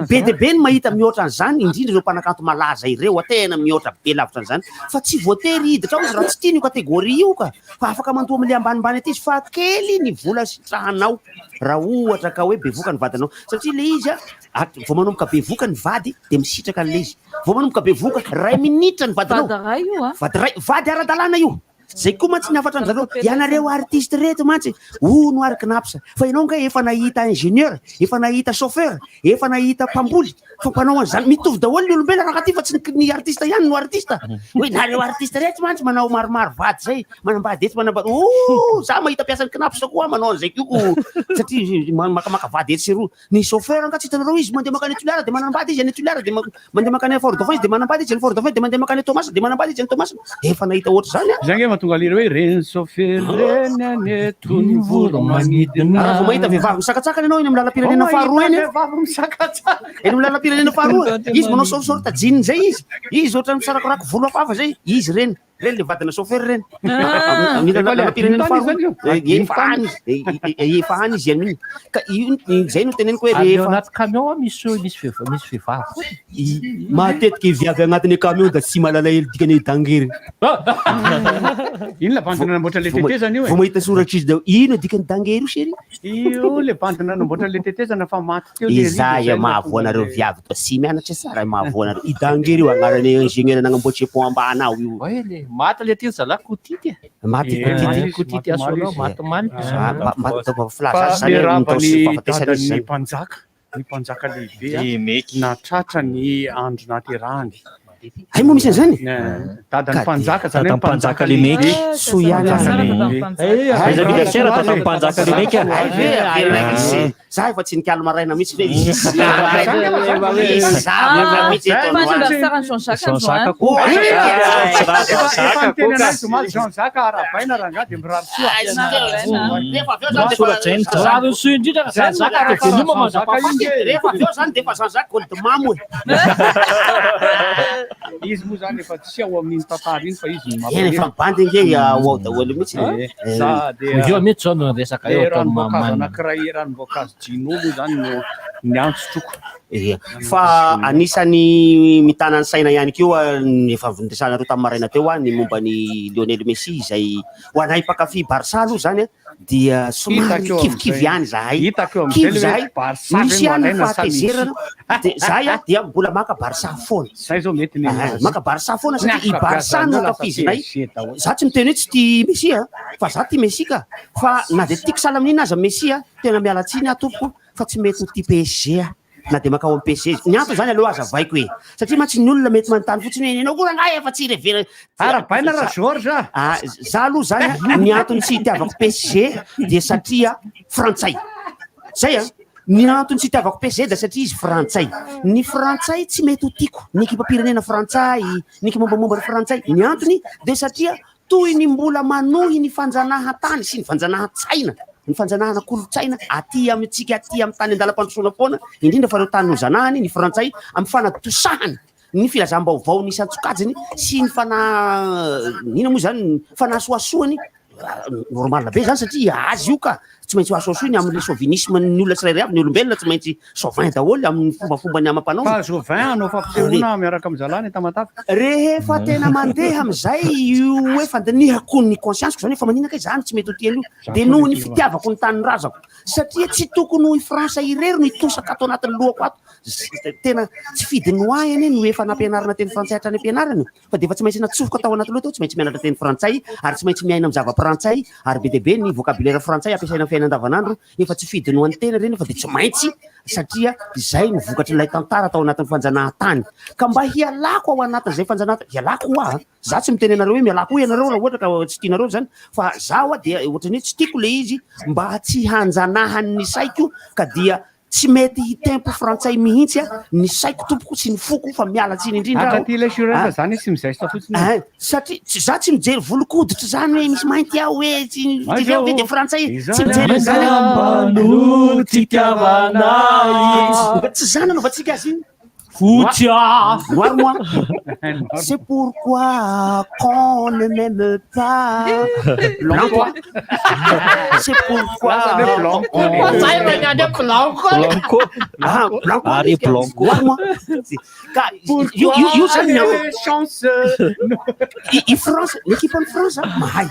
be de be ny mahita mihoatra an'izany indrindra ireo mpanakanto malaza ireo tena mihoatra be lavitra an'izany fa tsy voatery hiditra ao izy raha tsy tiany io kategoria io ka fa afaka mandoa am'le ambanimbany aty izy fa kely ny vola sitrahanao raha ohatra ka hoe bevoka ny vadinao satria le izy vao manomboka bevoka ny vady de misitraka an'le izy vao manomboka bevoka 2 minitra ny vadinao vady ara-dalàna io zay koa mantsy niafatra an'zareo ianareo artiste reto mantsy no ary knapsa fa ianao nga efa nahita ingénieur efa nahita chauffeur efa nahita mpamboly fa mpanao an'zany mitovy daholo ny olombelo raha ty fa tsy ny artiste ihany no artiste hoe nareo artiste reto mantsy manao maromaro vady zay manambady eto manambady za mahita piasan'ny knapsa koa manao an'zay koko satria makamaka vady eto sy roa ny chauffeur nga tsy hitanareo izy mandeha makany Tuileries de manambady izy any Tuileries de mandeha makany Fort-de-France de manambady izy any Fort-de-France de mandeha makany Thomas de manambady izy any Thomas efa nahita ohatry zany mahatonga liry hoe reny chauffeur reny any tony voro manidina raha vao mahita vehivavy misakatsakany anao eny amin'ny lalam-pirenena faharoa eny eny amin'ny lalam-pirenena faharoa izy manao sorta jean zay izy ohatra misarakorako volo afafa zay izy reny le vadina chauffeur reny amin'ny lalam-pirenena faharoa efa hany izy amin'iny ka zay no teneniko hoe rehefa anaty camion misy vehivavy matetika viavy agnatin'ny camion da tsy malala hely dikany dangery ino la bandina namboatra le tetezana io vao mahita soratra izy da ino dikany dangery io sery io le bandina namboatra le tetezana fa maty teo izay mahavoanareo viavy to sy mianatra tsara mahavoanareo i dangery io agnarany ingénieur nagnamboatra pont ambana ao io maty le ty zala kotity maty kotity asoanao maty ny mpanjaka lehibe natratra ny andro naterahany ay moa misy an'izany dadan'ny mpanjaka zany hoe mpanjaka le meky soiany anniversaire atao mpanjaka le meky za efa tsy nikalo maraina mihitsy Jean-Jacques arabaina raha ngady mirary soa indrindra rehefa aveo zany de efa Jean-Jacques Goldemamo izy moa zany efa tsy ao amin'iny tantara iny fa izy efa bandy nge ao daholo mihitsy io mihitsy zao no resaka ranomboankazo anankiray ranomboankazo jinolo zany no ny antsotroko fa anisany mitana ny saina ihany keo efa ndresanareo tamin'ny maraina teo ny momba ny Lionel Messi izay ho anay mpakafy Barça aloha zany dia somary kivikivy ihany zahay kivy zahay misy ihany fahatezerana de zahay dia mbola maka Barça foana maka Barça foana satria i Barça no kafizinay za tsy miteny hoe tsy tia Messi fa za tia Messi ka fa na de tiako sahala amin'iny aza Messi tena mialatsiny tompoko fa tsy mety ho tia PSG na de makao amin'ny PSG ny antony zany aloha azavaiko hoe satria mantsy ny olona mety manontany fotsiny hoe enao koa raha efa tsy revera arabaina raha George za aloha zany ny antony tsy hitiavako PSG dia satria frantsay zay ny antony tsy hitiavako PSG da satria izy frantsay ny frantsay tsy mety ho tiako ny ekipa-pirenena frantsay ny ekipa-mombamomba ny frantsay ny antony de satria toy ny mbola manohy ny fanjanahan-tany sy ny fanjanahan-tsaina ny fanjanahana kolotsaina aty amintsika aty amin'ny tany andalam-pandrosoana foana indrindra fa reo tany nozanahany ny frantsay amin'ny fanatosahany ny filazam-baovao nisy antsokajiny sy ny ina moa zany fanasoasoany normal be zany satria azy io ka tsy maintsy asoasoany amin'ny chauvinisme ny olona tsirairay avy ny olombelona tsy maintsy chauvin daholo amin'ny fombafomba ny amam-panao fa chauvin anao fampisehoana miaraka amin'ny zalany tamatavy rehefa tena mandeha am'izay io hoe fandinihako ny conscience zany efa maninaka zany tsy mety ho tiany io de noho ny fitiavako ny tany razako satria tsy tokony ho fransa irery no itosaka ato anatin'ny lohako ato tena tsy fidinoahany no efa nampianarana teny frantsay hatrany ampianarany fa de efa tsy maintsy natsofoka tao anaty loha tao tsy maintsy mianatra teny frantsay ary tsy maintsy miaina amin'ny zava-frantsay ary be deabe ny vocabulaire frantsay ampiasaina fiaina andavanandro efa tsy fidinohan'ny tena reny fa de tsy maintsy satria zay no vokatry ilay tantara tao anatin'ny fanjanahan-tany ka mba hialako ao anatin'izay fanjanahan-tany hialako hoa za tsy miteny anareo hoe mialako ianareo raha ohatra ka tsy tianareo zany fa zaho dia ohatrany hoe tsy tiako le izy mba tsy hanjanahan'ny saiko ka dia tsy mety hitempo frantsay mihitsy ny saiko tompoko sy ny foko fa mialatsiny indrindra zany sy mizesta fotsiny satria za tsy mijery volokoditra zany hoe misy mainty aho hoe tsy ve de frantsay tsy mijery tsy zany anaovantsika azy iny Foutia. Moi, c'est pourquoi qu'on ne m'aime pas. Blanco. C'est pourquoi on Blanco. Allez, Blanco. Moi. You chance. I France, l'équipe en France, mai.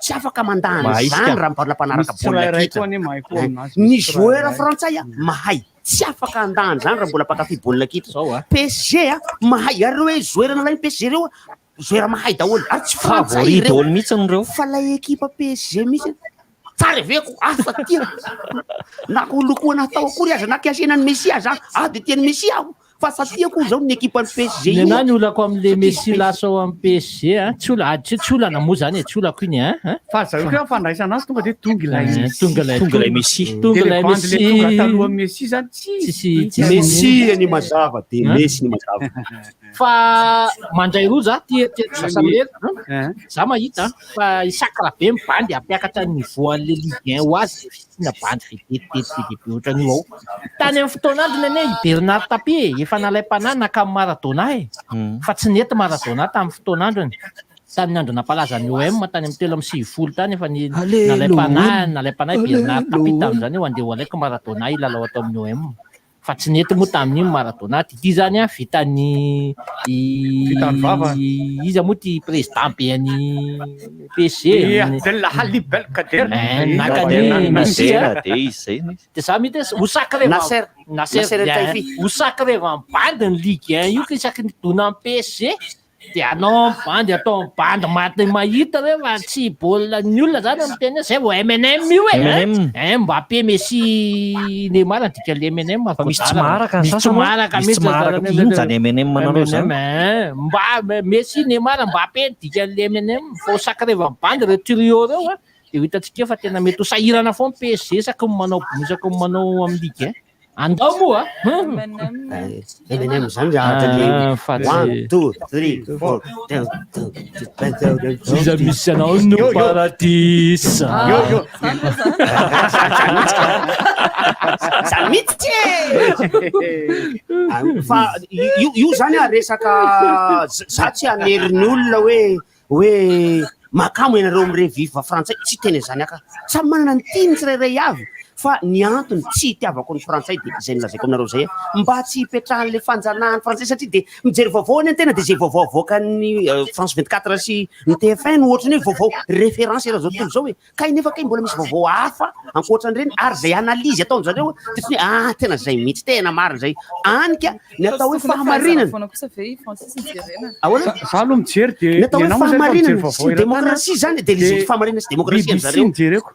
Tsy afaka mandany zany raha mbola mpanaraka baolina ny joueur frantsay mahay tsy afaka andany zany raha mbola mpakafy baolina kitra PSG mahay ary hoe joueur nalainy PSG reo zoera mahay daholo ary tsy frantsay favori ireo daholo mihitsy reo fa lay ekipa PSG mihitsy tsara veko afa tia na kolokoana atao akory aza na kiasenany Messi aza de tiany Messi aho fa satiako zao ny ekipa ny PSG io na ny olako am'le Messi lasao amin'ny PSG tsy ola tsy olana moa zany tsy olako iny fa zareo koa fandraisana azy tonga de tonga ilay tonga lay Messi taloha Messi zany tsy Messi ny mazava de Messi ny mazava fa mandray roa za tia sasamery za mahita fa isakra be mibandy ampiakatra ny niveau an'le Ligue 1 ho azy na bandy be ohatran'io ao tany amin'ny fotoan'andro nene Bernard Tapie efa nalay mpanay naka Maradona fa tsy nety Maradona tamin'ny fotoan'androny tamin'ny andro nampalaza ny OM tany amin'ny 3 tany efa nalay mpanay Bernard Tapie tamin'izany eo andeha ho alaiko Maradona ilalao atao amin'ny OM fa tsy nety moa tamin'iny Maradona ty zany vitany izy moa ty président be any PSG Ali Belkader de za mity ho sacré Nasser ho sacré bandy ny Ligue 1 io ka isaky ny dona amin'ny PSG de anao bandy atao bandy maty mahita re fa tsy baolina ny olona zany amin'ny teny zay vo M&M io Mbappé Messi Neymar dika le M&M fa misy tsy maharaka mihitsy zany M&M manao zany Messi Neymar Mbappé dika le M&M fa sacré bandy re trio reo de hitantsika fa tena mety ho sahirana foana PSG isaky manao amin'ny Ligue 1 andao moa M&M zany raha 1 2 3 4 iza misy anao no paradisa zamitsy fa io zany resaka za tsy aneriny olona hoe makamo ianareo amire viva frantsay tsy teny zany aka samy manana ny tiny tsirairay avy fa ny antony tsy itiavako ny frantsay de zay nilazaiko aminareo zay mba tsy hipetrahan'le fanjanahany frantsay satria de mijery vaovao any tena de zay vaovao avoakan'ny France 24 sy ny TF1 ohatrany hoe vaovao référence raha zao tontolo zao hoe kay nefa kay mbola misy vaovao hafa ankoatran'ireny ary zay analyzy ataon'zareo de tsy hoe tena zay mihitsy tena marina zay anika ny atao hoe fahamarinana za aloha mijery de ny atao hoe fahamarinana sy démocratie zany de le fahamarinana sy démocratie an'zareo mijereko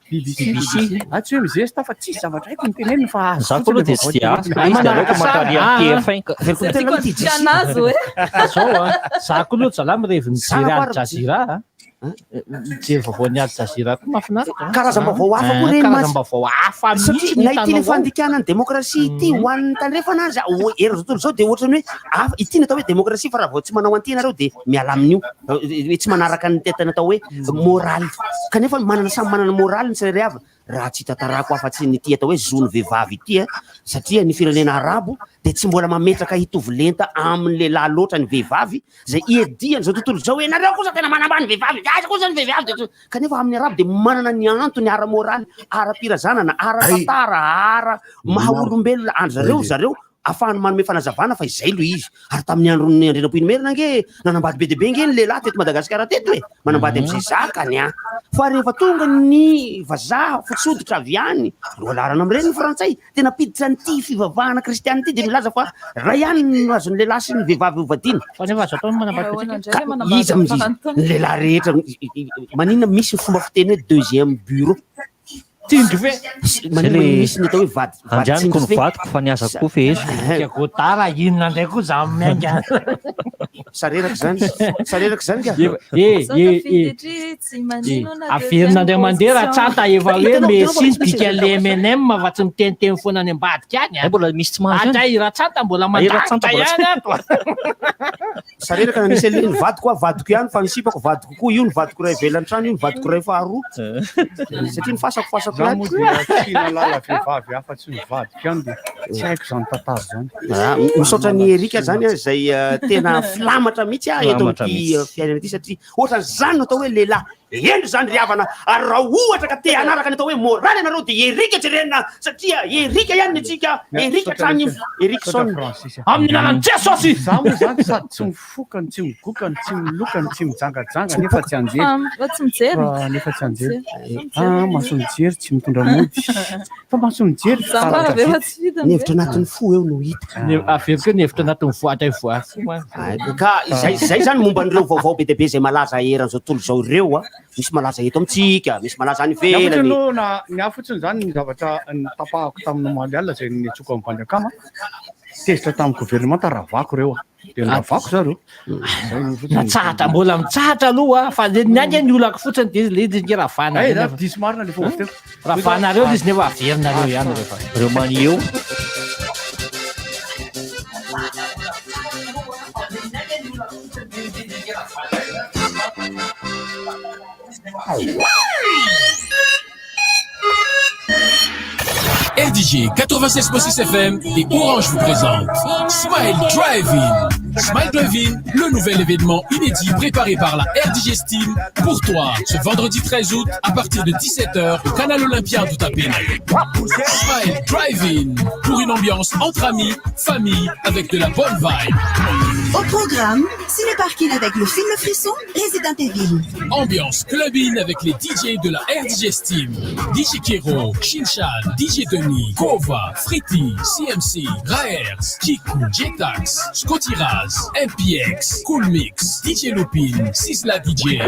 BBC tsy hoe mijery fa tsisy zavatra haiko niteneniny fa za koa aloha de tsy dia zareo makaly amin'ny TF1 za koa aloha zalahy mirevy mijery Al Jazeera mijery vaovao ny Al Jazeera koa mahafinaritra karazam-baovao hafa koa reny karazam-baovao hafa satria na ity le fandikanany démocratie ity ho an'ny tandrefana azy era tontolo zao de ohatrany hoe ity ny atao hoe démocratie fa raha vao tsy manao an'ity nareo de miala amin'io hoe tsy manaraka ny tetany atao hoe moraly kanefa samy manana moraly ny tsirairay avy raha tsy tatarako afa-tsy ny ity atao hoe zony vehivavy ity satria ny firenena arabo de tsy mbola mametraka hitovy lenta amin'ny lehilahy loatra ny vehivavy zay iediany zao tontolo zao hoe nareo kosa tena manambany vehivavy aza kosa ny vehivavy kanefa amin'ny arabo de manana ny antony ara moraly ara pirazanana ara fatara ara maha olombelona andro zareo afahany manome fanazavana fa izay lo izy ary tamin'ny androny andrenam-pinomerina nge nanambady be debe nge ny lehilahy teto Madagasikara teto hoe manambady am'izay zakany fa rehefa tonga ny vazaha fotsoditra avy any loalarana am'ireny ny frantsay tena piditra nyty fivavahana kristianity de milaza fa raha ihany no azony lehilahy sy ny vehivavy hovadina fa nefa azo atao ny manambady izy amin'izy ny lehilahy rehetra maninona misy ny fomba fiteny hoe deuxième bureau tindry fe misy ny atao hoe vady andrianiko ny vadiko fa niaza koa fehezy gotara inona ndray koa za mianga sareraka zany ka averina andray mandeha raha tsata efa hoe Messi bika le M&M fa tsy miteniteny foana any ambadika any mbola misy tsy mahazo atray raha tsata mbola mandahatra ihany ato sareraka na nisy ny vadiko vadiko ihany fa nisipako vadiko koa io ny vadiko ray ivelan'ny trano io ny vadiko ray faharoa satria ny fasakofasako za moa dia tina lala vehivavy afa-tsy mivadika ihany de tsy haiko zany tantara zany misaotra ny Erika zany zay tena filamatra mihitsy eto amin'ity fiainana ity satria ohatrany zany no atao hoe lehilahy endry zany ry havana ary raha ohatra ka te hanaraka ny atao hoe moraly anareo de erika jerenina satria erika ihany ny atsika erika trany erikson amin'ny lalany jesosy za moa zany sady tsy mifokany tsy migokany tsy milokany tsy mijangajanga nefa tsy anjery nefa tsy anjery maso mijery tsy mitondra mody fa maso mijery ny hevitra anatin'ny fo eo no hita averiko ny hevitra anatin'ny voatra voa ka zay zany momba an'ireo vaovao be deabe zay malaza eran'izao tontolo zao ireo a misy malaza eto amitsika misy malaza any velany ny afotsiny zany ny zavatra tapahako tamin'ny maly alina zay netsoko amin'ny bandrakama tezitra tamin'ny gouvernement ravako reo de ravako zareo natsahatra mbola mitsahatra aloha fa niaga ny olako fotsiny de le ravana diso marina le fo teo ravanareo izy nefa averinareo ihany rehefa reo maneo RDG 96.6 FM et Orange vous présente Smile Drive-In. Smile Drive-In, le nouvel événement inédit préparé par la RDG Steam pour toi ce vendredi 13 août à partir de 17h au Canal Olympia d'Outapéna. Smile Drive-In pour une ambiance entre amis, famille avec de la bonne vibe. Au programme, ciné-parking avec le film Frisson, Resident Evil. Ambiance club-in avec les DJ de la RDG Steam. DJ Kero, Shinshan, DJ Denis, Kova, Fritty, CMC, Raers, Kiku, Jetax, Scotty Raz, MPX, Cool Mix, DJ Lupin, Sisla DJ.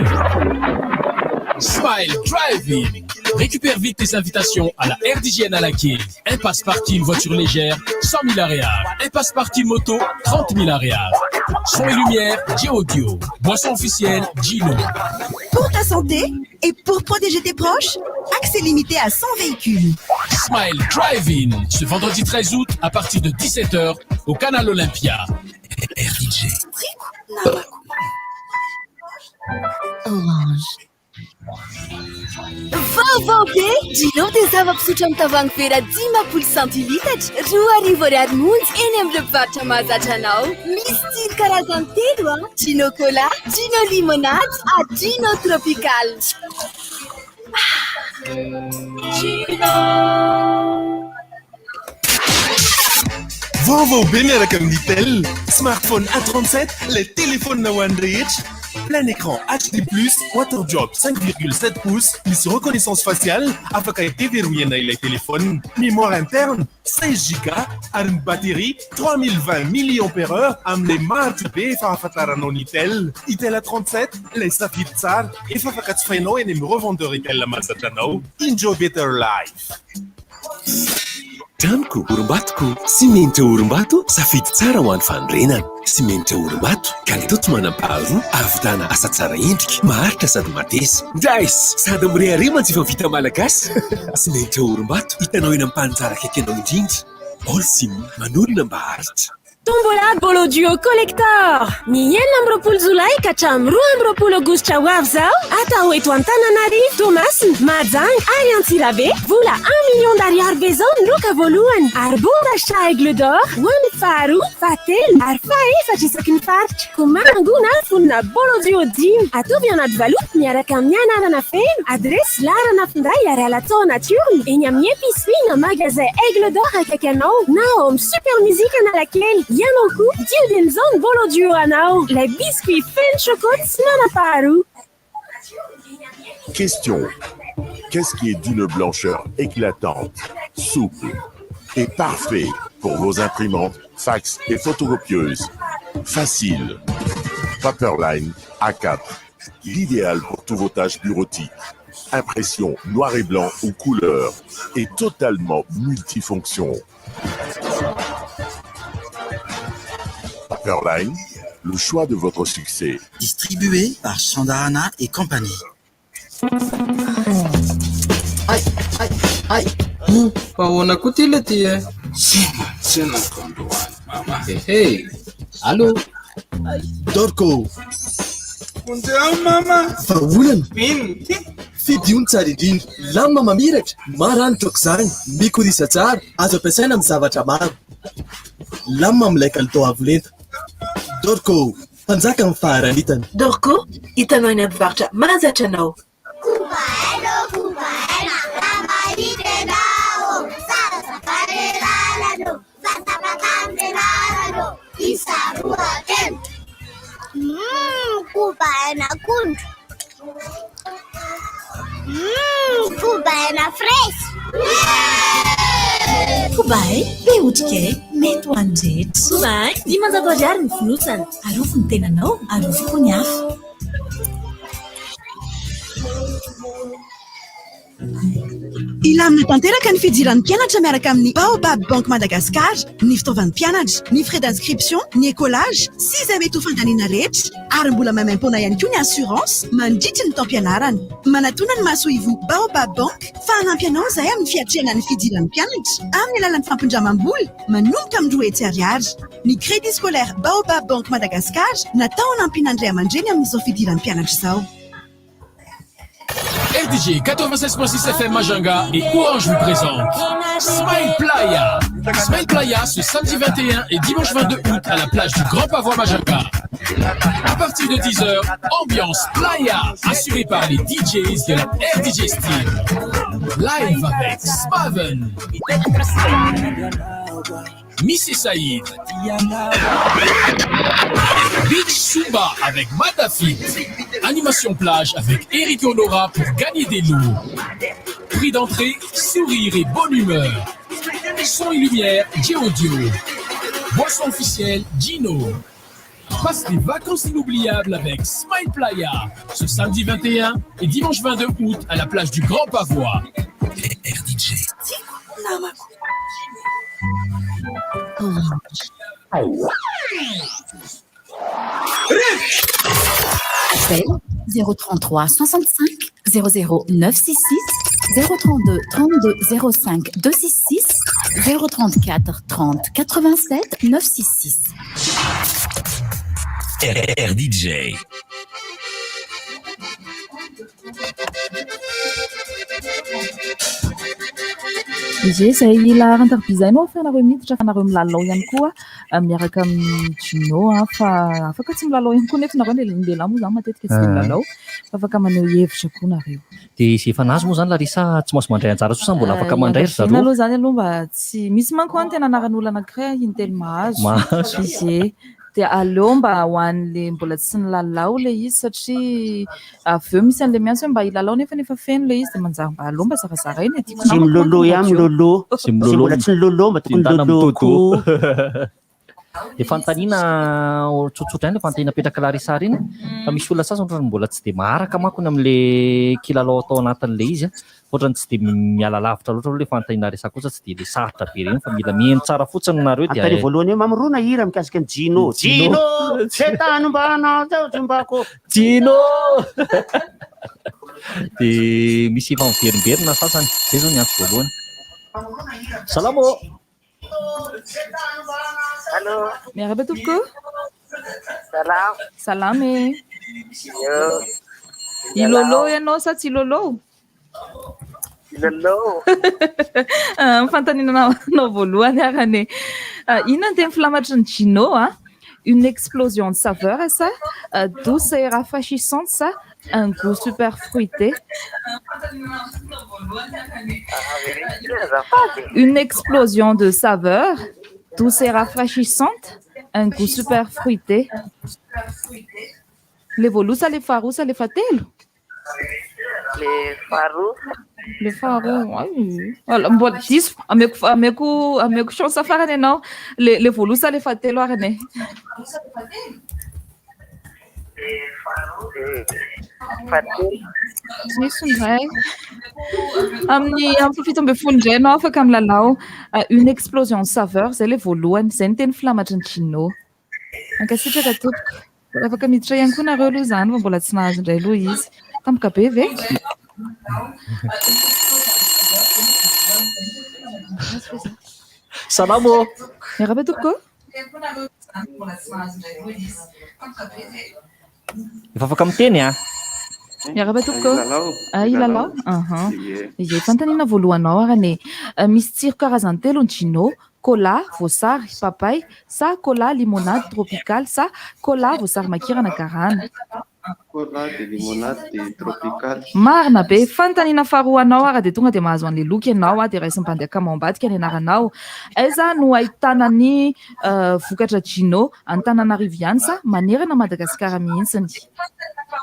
Smile Drive-In. Récupère vite tes invitations à la RDGN à la quai. Impasse parking voiture légère, 100 000 aréas. Impasse parking moto, 30 000 aréas. Son et lumière, G-Audio. Boisson officielle, Gino. Pour ta santé et pour protéger tes proches, accès limité à 100 véhicules. Smile Drive-In. Ce vendredi 13 août à partir de 17h au Canal Olympia. RDG. Orange. Vaovao Gino dia zava-pisotro amin'ny tavoahangy vera 10 centilitatra 2,20 monja eny amin'ny mpivarotra mahazatra anao. Misy tsiro karazany telo a Gino Cola, Gino Limonade, Gino Tropical. Vaovao be miaraka amin'ny Itel. Smartphone A37, le téléphone na ho an'ny rehetra. Plein écran HD+, water drop 5,7 pouces, misy reconnaissance faciale, afaka iteverohana ilay téléphone. Mémoire interne 16 Go, ary ny batterie 3020 mAh amin'ilay maritra be efa ahafantaranao ny Itel. Itel A37, lay safidy tsara, efa afaka jifainao eny amin'ny revendeur Itel mahazatra anao. Enjoy better life. Tranoko, orim-batoko, simenitra orim-bato, safidy tsara ho an'ny fanorenana. Simenitra orim-bato, kalitoto manam-paharoa, ahavitana asa tsara endrika, maharitra sady matesa. Drais, sady mirehare mantsy efa vita malagasy. Simenitra orim-bato, hitanao eny amin'ny mpanjara akaiky anao indrindra. Olsim, manolona mba haritra. Tombola Bolo Duo Collector. Ny enina amby roapolo Jolay ka hatramin'ny 12 Aogositra ho avy zao atao eto Antananarivo, Toamasina, Mahajanga ary Antsirabe. Vola 1 million d'ariary be zao ny loka voalohany ary bonachat Aigle d'Or ho an'ny faharoa, fahatelo ary fahaefatra isaky ny faritra. Komango na fonina Bolo Duo 10 atovy anaty valoto miaraka amin'ny anarana feno, adresy Larana Finday ary Alatao Natiorny eny amin'ny épicerie na magasin Aigle d'Or akaiky anao na ao amin'ny super musique Analakely. Yanoko, Dieu d'une zone Bolo Duo anao. Les biscuits Fen Chocolat Snanaparu. Question. Qu'est-ce qui est d'une blancheur éclatante, souple et parfait pour vos imprimantes, fax et photocopieuses? Facile. Paperline A4. L'idéal pour tous vos tâches bureautiques. Impression noir et blanc ou couleur et totalement multifonction. Paperline, le choix de votre succès. Distribué par Chandarana et compagnie. Aïe, aïe, aïe. Ahoana koa ty le ty e? Tsy nakandroany mama. Hey, allô? Dorko. Onjeo mama. Fa olana. Ino ty? Fidiony tsara indrindra. Lamba mamiratra, maranitra aok'izany, mikorisa tsara, azo ampiasaina amin'ny zavatra maro. Lamba amin'ilay kalitao avo lenta. Dorko, mpanjaka amin'ny faharanitany. Dorko, hitanao eny amin'ny mpivarotra mahazatra anao. Kubaina kundu. Kubaina fresh. Kubay, be otrika mety ho andretra. Kubay, dimanjato ariary ny fonosana. Arofo ny tenanao, arofo koa ny hafa. Ilamina tanteraka ny fidiran'ny mpianatra miaraka amin'ny Baobab Banque Madagascar, ny fitaovan'ny mpianatra, ny frais d'inscription, ny écolage, 6e eto fandaniana rehetra, ary mbola maimaim-poana ihany koa ny assurance mandritra ny taom-pianarana. Manatona ny maso ivo Baobab Banque fa hanampy anao izay amin'ny fiatrehana ny fidiran'ny mpianatra amin'ny alalan'ny fampindramam-bola manomboka amin'ny 2 hetsy ariary. Ny crédit scolaire Baobab Banque Madagascar natao hanampiana Andray aman-dreny amin'izao fidiran'ny mpianatra izao. RDG 96.6 FM Majanga et Orange vous présente Smile Playa. Smile Playa ce samedi 21 et dimanche 22 août à la plage du Grand Pavois Majanga. À partir de 10h, ambiance Playa assurée par les DJs de la RDG Steam. Live avec Spaven, Missy Saïd, Beach Sumba avec Madafit, animation plage avec Eric Honora pour gagner des lots. Prix d'entrée, sourire et bonne humeur. Son et lumière, J-Audio. Boisson officielle, Gino. Passe des vacances inoubliables avec Smile Playa ce samedi 21 et dimanche 22 août à la plage du Grand Pavois. RDJ. Appel 033 65 00 966 032 32 05 266 034 30 87 966. RDJ. Izy zay laharan-taribizainao fanareo miditra fanareo milalao ihany koa miaraka amin'ny Gino fa afaka tsy milalao ihany koa nefa nareo lehilahy moa zany matetika tsy milalao afaka maneho hevitra koa nareo. Dia izay efa nazy moa zany Larissa tsy maintsy mandray anjara soa mbola afaka mandray ry zareo. Aloha zany aloha mba tsy misy manko any tena anaran'olona anankiray intelo mahazo. Izy dia aleo mba ho an'le mbola tsy nilalao le izy satria avy eo misy an'le miantso hoe mba hilalao nefa feno le izy dia manjary mba aleo mba zarazaraina ety. Tsy milolo ihany milolo. Tsy mbola tsy nilolo mba tokony milolo koa. Dia fanontaniana tsotsotra ihany le fanontaniana petraka Larissa reny fa misy olona sasany mbola tsy dia maharaka manko amin'le kilalao atao anatin'le izy ohatrany tsy dia miala lavitra loatra le fanontaniana Larissa kosa tsy dia le sarotra be reny fa mila mihaino tsara fotsiny nareo dia atany voalohany hoe mamorona hira mikasika ny Gino. Gino zay tany mba anao zao Jimbako. Gino dia misy efa miverimberina sasany zay zao ny antso voalohany. Salamo. Halo. Merhaba tompoko. Salam. Salame. Ilolo ianao sa tsy ilolo? Ilolo. Fanontaniana anao voalohany arany inona ny teny filamatry ny Gino une explosion de saveur ça, douce et rafraîchissante ça, un goût super fruité. Une explosion de saveur, douce et rafraîchissante, un goût super fruité. Le volusa, le farousa, le fatelo. Le farousa. Le farousa, oui. Mbola diso, ameko chance farany ianao. Le volusa, le fatelo arany. Diso ndray. Amin'ny fito ambin'ny folo indray ianao afaka milalao une explosion de saveur, zay le voalohany, zay ny teny filamatry ny Gino. Ankasitraka tompoko. Afaka miditra ihany koa nareo aloha zany fa mbola tsy nahazo indray aloha izy. Tampoka be ve? Salamo. Merhaba tompoko. Efa afaka miteny Merhaba tompoko. Ilalao. Izy fanontaniana voalohanao arany misy tsiro karazany telo ny Gino. Cola, voasary, papay, sa cola, limonade tropicale, sa cola, voasary makirana garana. Cola, de limonade, de tropical. Marina be fanontaniana faharoa anao ary dia tonga dia mahazo an'ilay loky ianao dia raisim-pandeha ambadika ny anaranao. Aiza no ahitana ny vokatra Gino Antananarivo ihany sa manerana Madagasikara mihitsiny?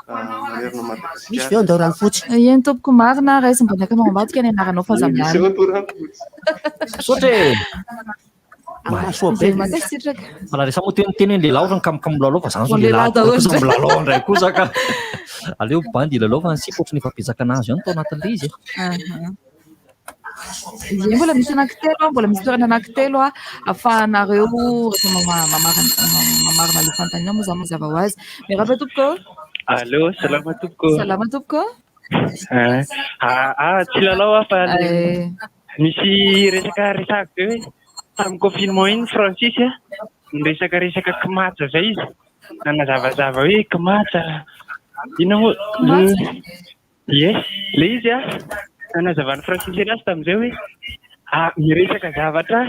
Manerana Madagasikara. Misy feo andao rano fotsy. Eny tompoko Marina raisim-pandeha ambadika ny anaranao fa za miany. Sotre mahasoa be. Makasitraka. Fala resa moa teny lehilahy ohatrany kamokamo milalao fa zany zao Lehilahy daholo. milalao indray kosa ka aleo bandy ilalao fa ansika ohatrany efa betsaka anazy ihany tao anatin'ilay izy. Ie, mbola misy anankitelo, mbola misy toerana anankitelo ahafahanareo rehefa mamarina ilay fanontaniana moa za mazava ho azy. Miarahaba tompoko. Allo, salama tompoko. Salama tompoko. Tsy lalao fa misy resaka resaka be hoe tamin'ny confinement iny Francis resaka kimatsa zay izy nanazavazava hoe kimatsa ina moa yes le izy nanazavany Francis anazy tamin'izay hoe miresaka zavatra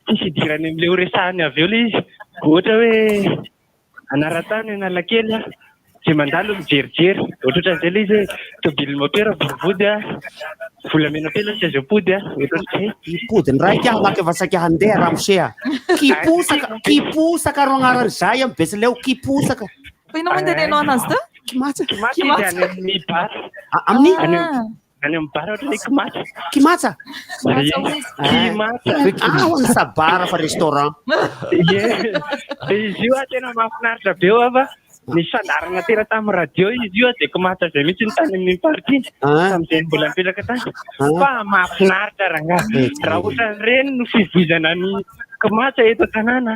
tsisy idirany amin'le ho resahany avy eo le izy ohatra hoe anaratany analakely zay mandalo mijerijery ohatrohatran'izay le izy hoe tobily mopera vorovody volamena pela tsy azo pody ohatrohatran'izay Podiny raiky maky vasaka handeha ramosea. Kiposaka ro agnarany zay amin'ny Betsileo kiposaka. Fa ino moa tenenao anazy to? Kimatsa. Kimatsa izy any amin'ny bara. Amin'ny? Any amin'ny bara ohatra hoe kimatsa. Kimatsa? Kimatsa. Hoan'ny sabara fa restaurant. Izy io tena mahafinaritra be eo fa nisy fandarana tena tamin'ny radio izy io dia kimatsa zay mihitsy ny tany amin'ny party tamin'izay mbola mipetraka tany fa mahafinaritra raha ohatran'ireny no fivozana ny kimatsa eto an-tanàna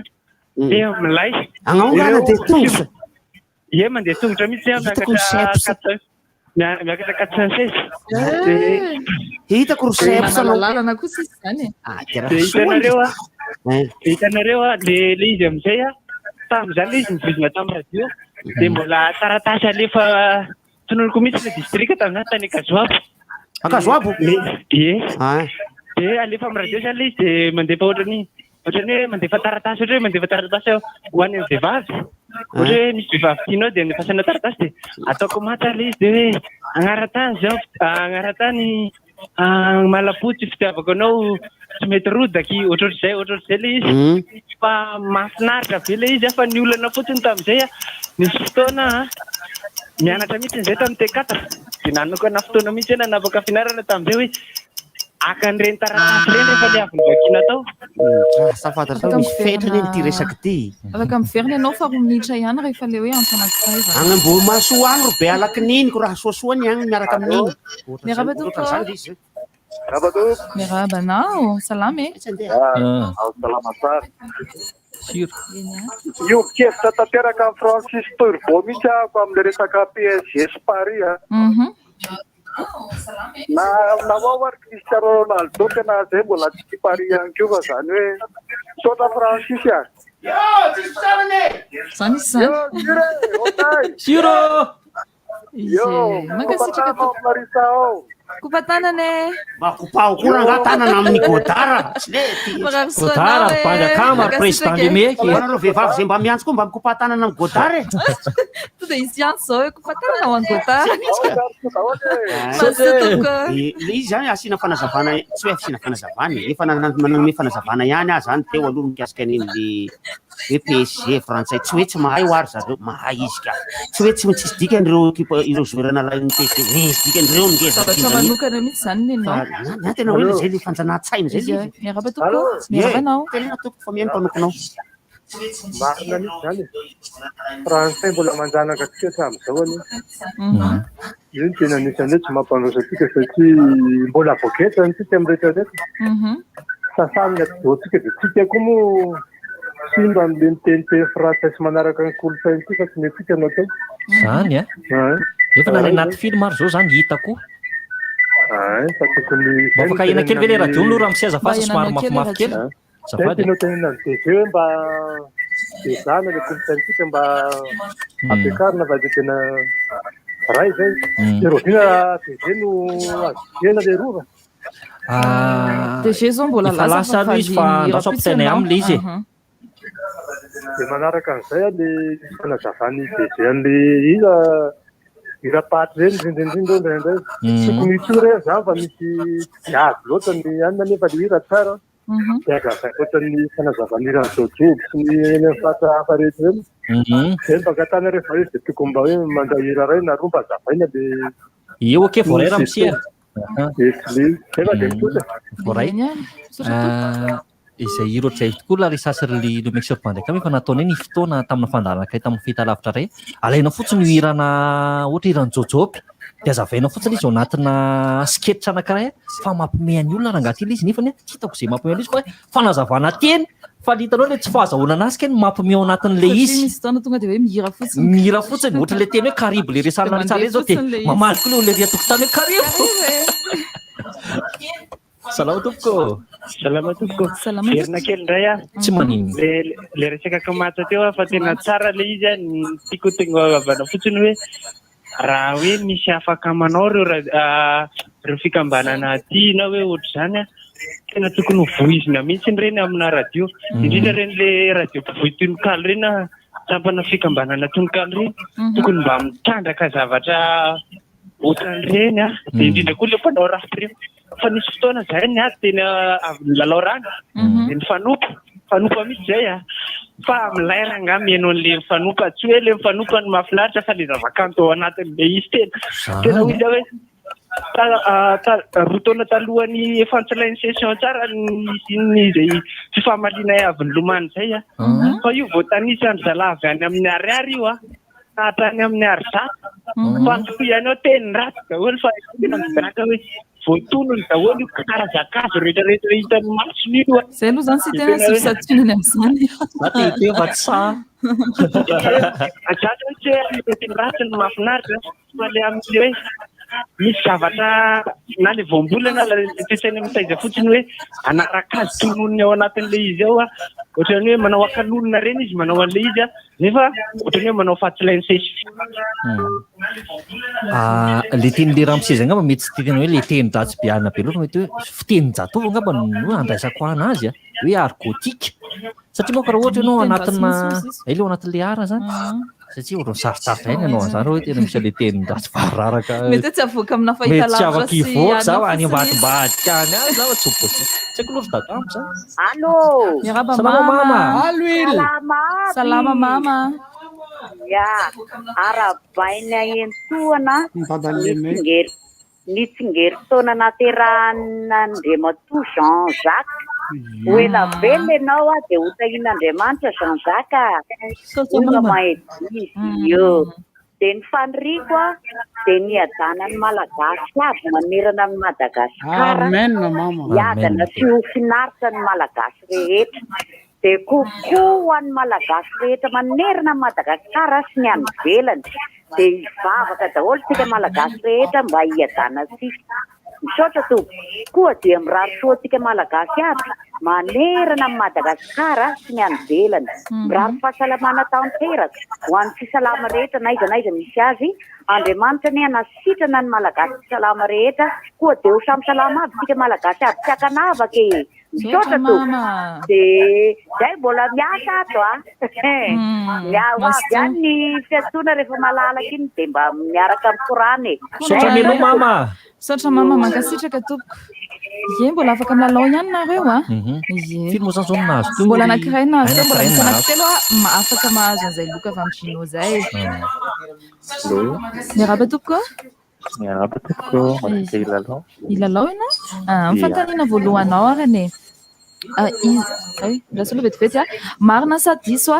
dia milay Agnaongana dia tongotra. Ie mandeha tongotra mihitsy miakatra 416. Hitako roseps lalana kosa izy zany. Hitanareo le izy amin'izay tamin'izany le izy mivozona tamin'ny radio dia mbola taratasy alefa tononoko mihitsy le distrika tamin'izany tany Kazoabo. Kazoabo? Ie. Dia alefa amin'ny radio zany le izy dia mandefa ohatrany hoe mandefa taratasy ohatra hoe mandefa taratasy ho any amin'ny vehivavy. Ohatra hoe misy vehivavy tianao dia anefasana taratasy dia ataoko matra le izy dia hoe agnaratany zao agnaratany malapotsy fitiavako anao tsy mety rodaky ohatrohatr'izay le izy fa mahafinaritra be le izy fa ny olana fotsiny tamin'izay nisy fotoana mianatra mihitsy izay tamin'ny T4 dia nanokana fotoana mihitsy nanapaka fianarana tamin'izay hoe akan'ireny taratasy ireny rehefa le avy vakiana tao. Safantatra misy fetrany eny ty resaky ty. Afaka miverina ianao fa 4 minitra ihany rehefa le hoe antanakitaiza. Agny mbo mahasoa agny ro be alakininiko raha soasoany agny miaraka amin'iny. Miarahaba tompoko. Rabato. Miarahaba anao, salama e? Salama tsara. Siro. Io kevitra tanteraka amin'ny Francis Turbo mihitsy ako amin'ny resaka PSG sy Paris. Namoa ary Cristiano Ronaldo tena zay mbola tsy tia Paris ihany koa fa zany hoe sona Francis Zany zany. Siro! Makasitraka Marisa Kupa tanana e. Makupao kurang nga tanana amin'ny Godara. Godara, panga kamar president le meky. Ano vehivavy zay mba miantso koa mba mikupa tanana amin'ny Godara e. To dia izy ihany zao hoe kupa tanana ho an'ny Godara. Le izy zany asina fanazavana, tsy hoe asina fanazavana, efa nanome fanazavana ihany azy zany teo aloha mikasika an'iny le PSG frantsay, tsy hoe tsy mahay ho ary zareo, mahay izy ka. Tsy hoe tsy tsisy dikan'ireo ireo joueurana lainy PSG, misy dikan'ireo ngeza. Manokana mihitsy zany nenao. Na tena hoe zay le fanjanahantsaina zay le. Miarahaba toko, miarahaba anao. Tena toko fa mihaino mpanokonao. Marina mihitsy zany. Frantsay mbola manjanaka atsika hatramin'izao any. Io no tena anisany hoe tsy mampanosa atsika satria mbola boketra antsika amin'ny rehetrarehetra. Sasany atoditsika dia tsika koa moa simba amin'le miteniteny frantsay sy manaraka ny kolontsaina ity fa tsy metsika anao tao. Zany a? Efa nanay anaty film ary zao zany hitako. Fa tokony afaka hina kely ve le radio no raha misy azafady somary mafimafy kely. Azafady. Tena tena ny TV hoe mba ezana le kolontsaintsika mba ampiakarina fa dia tena ray zay. Erovina TV no azokena le rova. DG zao mbola lasa aloha izy fa andasa ampitainay aminy le izy e. Dia manaraka an'izay le fanazavany DG an'le iza irapaty reny rindrindrindrindrindray tokony itsory za fa misy azy loatra ny anina nefa le hira tsara dia agazay ohatran'ny fanazavana jojobo sy ny eny amin'ny fatra hafa rehetra reny zay mpakatana rehefa izy dia tokony mba hoe mandray hira ray na roa mba zavaina le eo ake voaray raha misiera efa dia mitota voaray izay hira ohatr'izay tokoa la resasy le mexerpan ndraika efa nataony ny fotoana tamina fandaranakay tamin'ny fahita lavitra ray alaina fotsiny io hirana ohatra hirany jojopy dia azavaina fotsiny izy ao anatina sketch anankiray fa mampime ny olona raha angaty izy nefa tsy hitako izay mampime izy fa fanazavana teny fa hitanao le tsy fahazahoana anazy ka mampime ao anatin'le izy tonga dia hoe mihira fotsiny mihira fotsiny ohatra le teny hoe karibo le resarina tsara zao dia mamaly koa le ria tokotany hoe karibo salama tompoko salama tompoko verina kely indray tsy manino le resaka kamata teo fa tena tsara le izy tiako tegna fotsiny hoe raha hoe misy afaka manao reo fikambanana ty na hoe ohatr' zany tena tokony voizina mihitsy reny amina radio indrindra reny le radio mpivohy tonikaly reny tampana fikambanana tonikaly reny tokony mba mitandraka zavatra ohatran'ireny dia indrindra koa le mpanao rafireo fa nisy fotoana zay ny tena lalao rano dia ny fanopa misy zay fa amilay ranga mihaino an'le mifanopa tsy hoe le mifanopa ny mahafinaritra fa le zavakanto ao anatin'le izy tena hoe hoe roa taona talohany efa antsilainy session tsara ny zay fifamalina avy ny lomany zay fa io voatanisy any zalavy any amin'ny ariary io hatrany amin'ny arizato fa antoko ihany ao teny raty daholo fa midraka hoe voatonony daholo karazakazo rehetrarehetra hitan'ny masony io zay aloha zany sy tena sifisatonany amin'izany efa tsa azato hoe teny raty ny mahafinaritra fa le amin'le hoe misy zavatra na le voambolana fisainy mitaiza fotsiny hoe anarakazy tononony ao anatin'le izy ao ohatran'ny hoe manao akalolona reny izy manao an'le izy nefa ohatran'ny hoe manao fahatsilainy sesy le tenyle raha miseza angamba mety tsy tena hoe le teny dratsy biana be loatra mety hoe fitenin-jatova angamba no andraisako anazy hoe argotika satria moa karaha ohatra ianao anatina le anatin'le ara zany satria ohatran'ny sarosarotra iny ianao an'izany raha hoe tena misy le tenin-dratsy vararaka mety tsy avoaka amina fahita lavitra sy afaka ivoaka zaho any ambadimbadika any any zaho tsy voaka tsy haiko loatra dadamo zany allo miaraba salama mama salama mama ya arabaina entoana nitsingery taona naterahanaandriamatoa Jean Jacques oela vely ianao dia hotahin'Andriamanitra Jean Jacques olona mahedy io dia ny faniriako dia niadanany malagasy aby manerana amin'ny Madagasikara iadana sy ho finaritra ny malagasy rehetra dia kokoa ho an'ny malagasy rehetra manerana amin'ny Madagasikara sy ny any ivelany dia hivavaka daholo tsika malagasy rehetra mba hiadana sika misaotra to koa dia mirary soa tsika malagasy aby manerana amin'ny Madagasikara sy ny any ivelany mirary fahasalamana tanteraka ho an'ny fisalama rehetra naiza misy azy Andriamanitra ny anasitrana ny malagasy fisalama rehetra koa dia ho samy salama aby tsika malagasy aby tsy hakanavaka misaotra to dia zay mbola miasa ato miavy ihany ny fiantsoana rehefa malalaka iny dia mba miaraka amin'ny korany misaotra mino mama misaotra mama mankasitraka tompoko ie mbola afaka milalao ihany nareo filmo zany zao nahazo mbola anankiray nahazo mbola misy anankitelo afaka mahazo an'izay loka avy amin'ny Gino zay miaraba tompoko miaraba tompoko manaka ilalao ianao mifantaniana voalohanao arany lasa aloha vetivety marina sa diso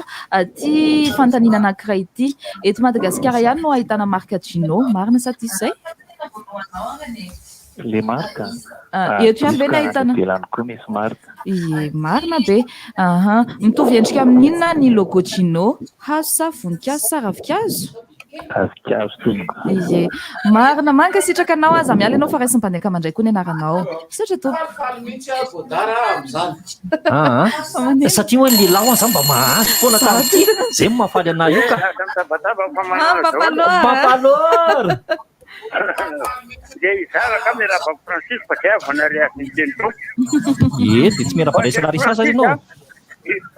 ty fantanina anankiray ity eto Madagasikara ihany no ahitana marka Gino marina sa diso zay le marka eto ihany be ny ahitana velany koa misy marka marina be mitovy endrika amin'inona ny logo Gino hazo sa voninkazo sa ravikazo ravikazo tompoko marina mankasitraka anao aza miala ianao fa raisim-pandeha mandray koa ny anaranao satra satria hoe lehilahy zany mba mahazo foana taty zay mahafaly anahy io ka papalora dia izaraka miaraba Francis fa dia avy nariavy ny teny to dia tsy miaraba raisa larisa zany ianao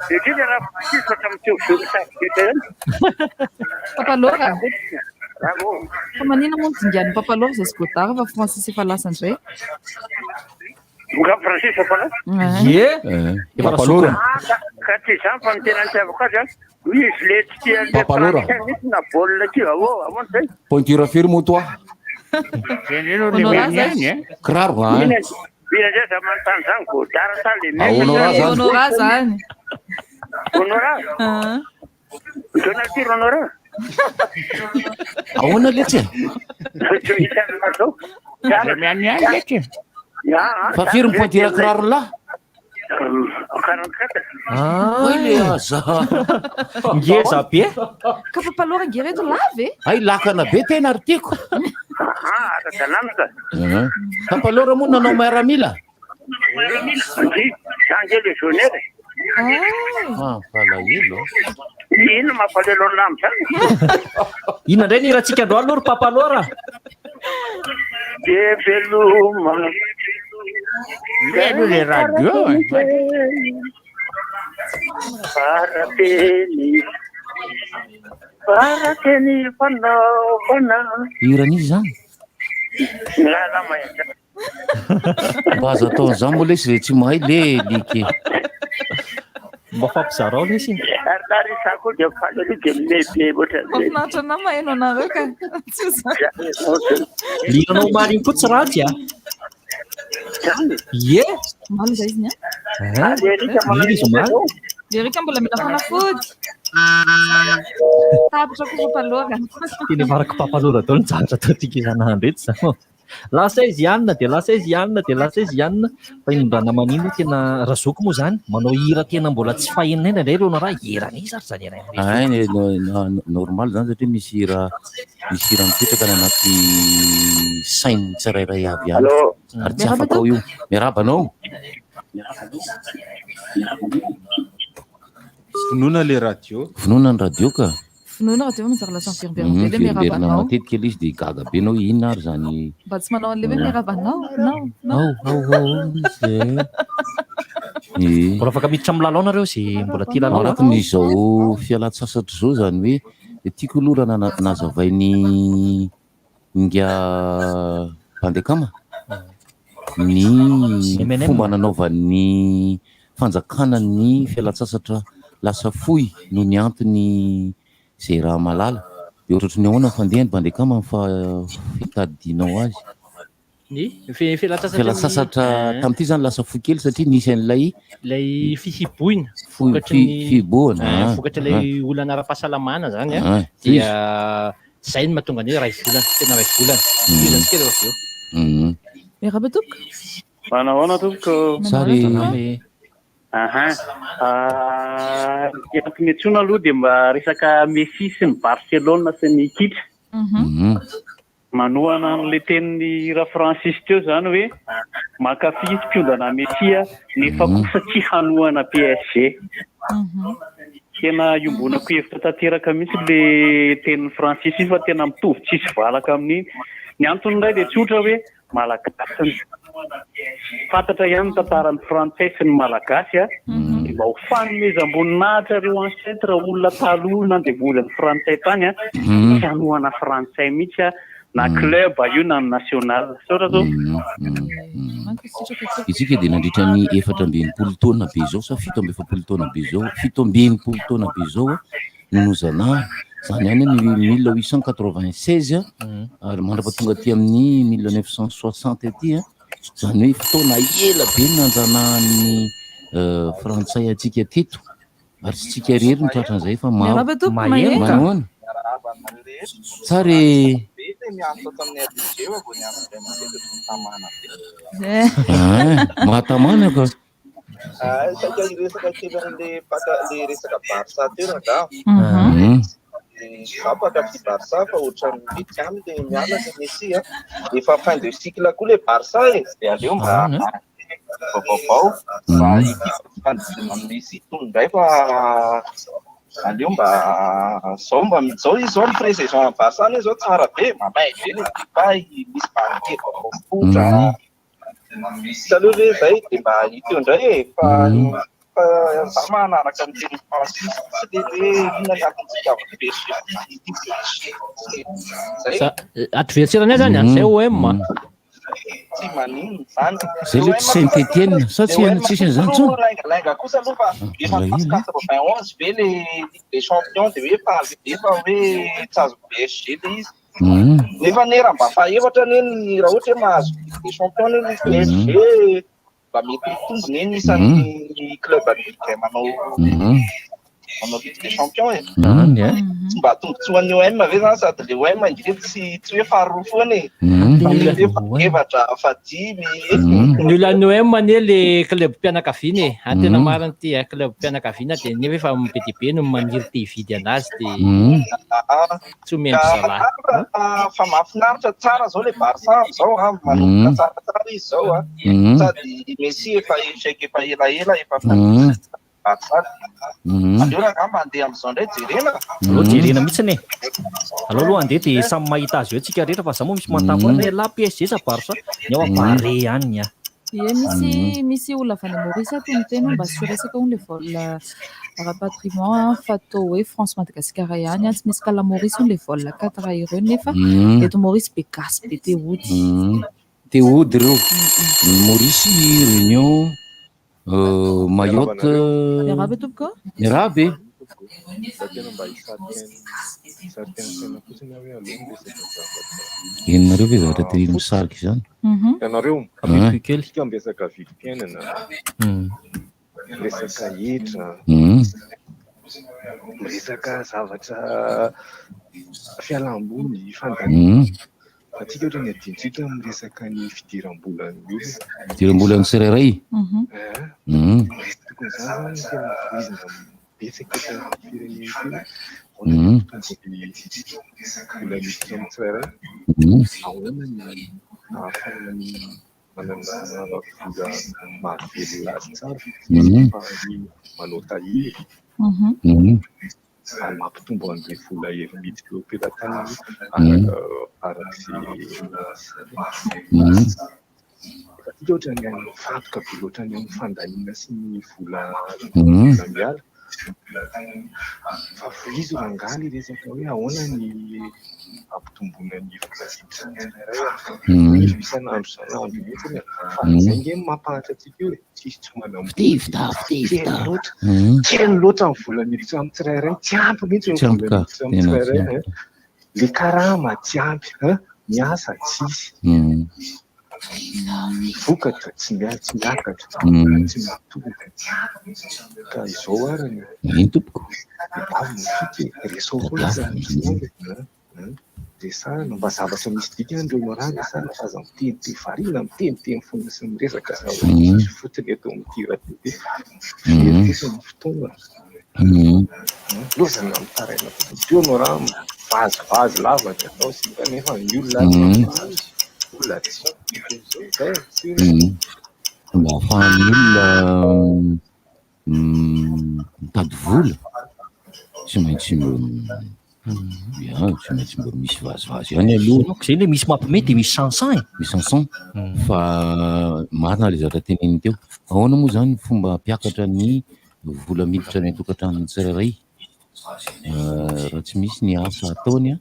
dia ty raha Francis fa tamin'teo sarotsaritra ihany papalora Fa manina moa dingan'ny papalora zay sgodara fa Francis efa lasa indray. Nga Francis efa lasa? Efa papalora. Ka tsy izany fa ny tena nitiavako azy izy le tsy tia le Francis misy na baolina ty avao zay. Pointure ferme moa toi. Kiraro va? Mira zay za manontany zany godara sa le Honora zany. Honora? Donature Honora? Ahoana le tsy? Fa firy ny pointure kiraro la? 44. Oi le aza. Ngeza be. Ka papalora ngereto lava e? Ay lakana be tena ary tiako. Ara-dalàna. Papalora moa nanao miaramila? Change le jaunere. Palahelo. Ino mampalelo lamy zany? Ina ndray ny rahantsika andro aloha ry papalora. De veloma. Velo le radio. Parateny fanaovana. Hiran'izy zany? Lala mahita. Mba azo atao an'izany moa le sy tsy mahay le liky. Mba fampizarao le sy. Arisako dia falelo dia mebe ohatra. Mahafinaritra na maheno anareo ka. Liranao mariny koa tsy ratsy a. Ye. Maly zay izy ny Erika mbola mila fanafody. Tapitra koa papalora. Teny varaka papalora daholo nijanatra tao tika isan'andro eto zao. Lasa izy ianona dia lasa izy ianona fa iny mba namanino tena razoko moa zany manao hira tena mbola tsy fahenina indray reo raha hiran'izy ary zany iray. Ay normal zany satria misy hira mipetraka any anaty sainy tsirairay avy ihany. Ary tsy afaka ao io. Miarabanao? Finoana le radio. Finoana ny radio ka. Finoana radio manjary lasa miverimberina be le miarabanao. Matetika ilay izy dia gaga be anao inona ary zany. Mba tsy manao an'ilay hoe miarabanao. Mbola afaka miditra amin'ny lalao nareo sy mbola tia lalao. Anatin'izao fialan-tsasatra zao zany hoe tiako aloha raha nazavainy nga mpandekama ny fomba nanaovan'ny fanjakana ny fialan-tsasatra lasa fohy no ny antony zay raha malala dia ohatratra ny ahoana fandeha ny mpandekama fitadinao azy. Fialan-tsasatra tamin'ity zany lasa fohy kely satria nisy an'ilay fihiboina fihiboana vokatra ilay olana ara-pahasalamana zany dia zay ny mahatonga ny ray volana tena ray volana izany kely avy eo. Miaraba tompoko. Manahoana tompoko? Sary. Efa miantsona aloha dia mba resaka Messi sy ny Barcelona sy ny kitra. Manohana an'ilay tenin'ny ra Francis teo zany hoe mankafy mpiondana Messi nefa kosa tsy hanohana PSG. Tena iombonako hevitra tanteraka mihitsy le tenin'ny Francis fa tena mitovy tsisy valaka amin'iny. Ny antony indray dia tsotra hoe malagasy. Fantatra ihany ny tantaran'ny frantsay sy ny malagasy mba ho fanomezam-boninahitra reo ancêtre olona taloha nandevolan'ny frantsay tany tsy hanohana frantsay mihitsy na club io na national. Saotra zao isika dia nandritra ny 4 taona be zao sa 7 taona be zao 7 taona be zao nozana zany ihany ny 1896 ary mandrapatonga aty amin'ny 1960 aty zany hoe fotoana ela be nanjanahany frantsay atsika teto ary tsy tsika rery ny tratran'izay fa manoana tsary mahatamana ka satria resaka kely an'le resaka Barça teo raha afaka fi Barça fa ohatran'ny tsy any le mianatra Messi efa fin de cycle koa le Barça dia aleo mba vaovao mba ifandisana amin'ny Messi tondray fa aleo mba zao izy zao mi-pré-saison Barça ny zao tsara be mamay be le fa misy banque fotra taloha le zay dia mba iteo indray fa za manaraka ny teny Francis tsy dia hoe inona ny atontsika Adversaire-ny zany zay OM. Tsy maninona zany. Zay le tsy Saint-Étienne sa tsy an'izany tsony. Lainga kosa aloha fa efa 91 ve le Ligue des Champions dia hoe efa hoe tsy azo PSG le izy. Nefa nera mba faefatra neny raha ohatra hoe mahazo Ligue des Champions neny PSG mba mety mitombo neny isan'ny club américain manao Ligue des Champions tsy mba tombotsoan'ny OM ve zany sady le OM indrety tsy hoe faharoa foana efatra fadimy. Ny olan'ny OM anie le club mpianakaviana tena marina ty club mpianakaviana dia nefa efa be no maniry te hividy anazy dia tsy omendry zalahy. Fa mahafinaritra tsara zao le Barça zao manomboka tsara izy zao sady Messi efa échec efa elaela efa aleo raha mandeha amin'izao indray jerena. Aleo jerena mihitsy aloha andeha dia samy mahita azy eo tsika rehetra fa za moa misy mantampoana la PSG sa Barça ny ao apare ihany misy olona avy any Maurice ato ny tena mba sy resaka hono le vol rapatriement fatao hoe France Madagascar ihany tsy misy kala Maurice hono le vol 4 euro nefa eto Maurice be gasy be Théoud reo Maurice Réunion Mayotte Erabe tompoko Erabe enareo ve zavatra te misariky zany ianareo kely resaka vidim-piainana resaka hitra resaka zavatra fialam-boly fandaniana atsika ohatra ny adintsika miresaka ny fidiram-bola fidiram-bola ny tsirairay resaka zany tena voizina betsaka firenena vola misy amin'ny tsirairay ahoana ny ahafahana ny manana vola mahavelo azy tsara manao tahiry ary mampitombo an'ilay vola ery miditra eo am-pelatany arak'izay atika ohatra ny any fatoka be loatra ny amin'ny fandaniana sy ny vola miala fa voizy rangaly resaka hoe ahoana ny ampitomboana ny vola tsirairay isan'andro san'andro mihitsy fa zay nge mampahatra atsika io tsisy tsy manao kely loatra ny vola miditra amin'ny tsirairay tsy ampy mihitsy ny vola miditra amin'ny tsirairay le karama tsy ampy miasa tsisy vokatra tsy miakatra tsy mitomboka ka izao arany tompoko resao koa de sarana mba zavatra misy dikany andreo morana sana faza miteniteny varina miteniteny fona sy miresaka fotony eto mitirate ny fotoana lozana mitaraina teo nora vazivazy lavatra atao sy kanefa ny olona mba ahafahan'ny olona mitady vola tsy maintsy mba misy vazivazy ihany aloha zay le misy mampimety misy chanson fa marina le zavatra teneny teo ahoana moa zany fomba mpiakatra ny vola miditra ny tokantranony tsirairay raha tsy misy ny asa ataony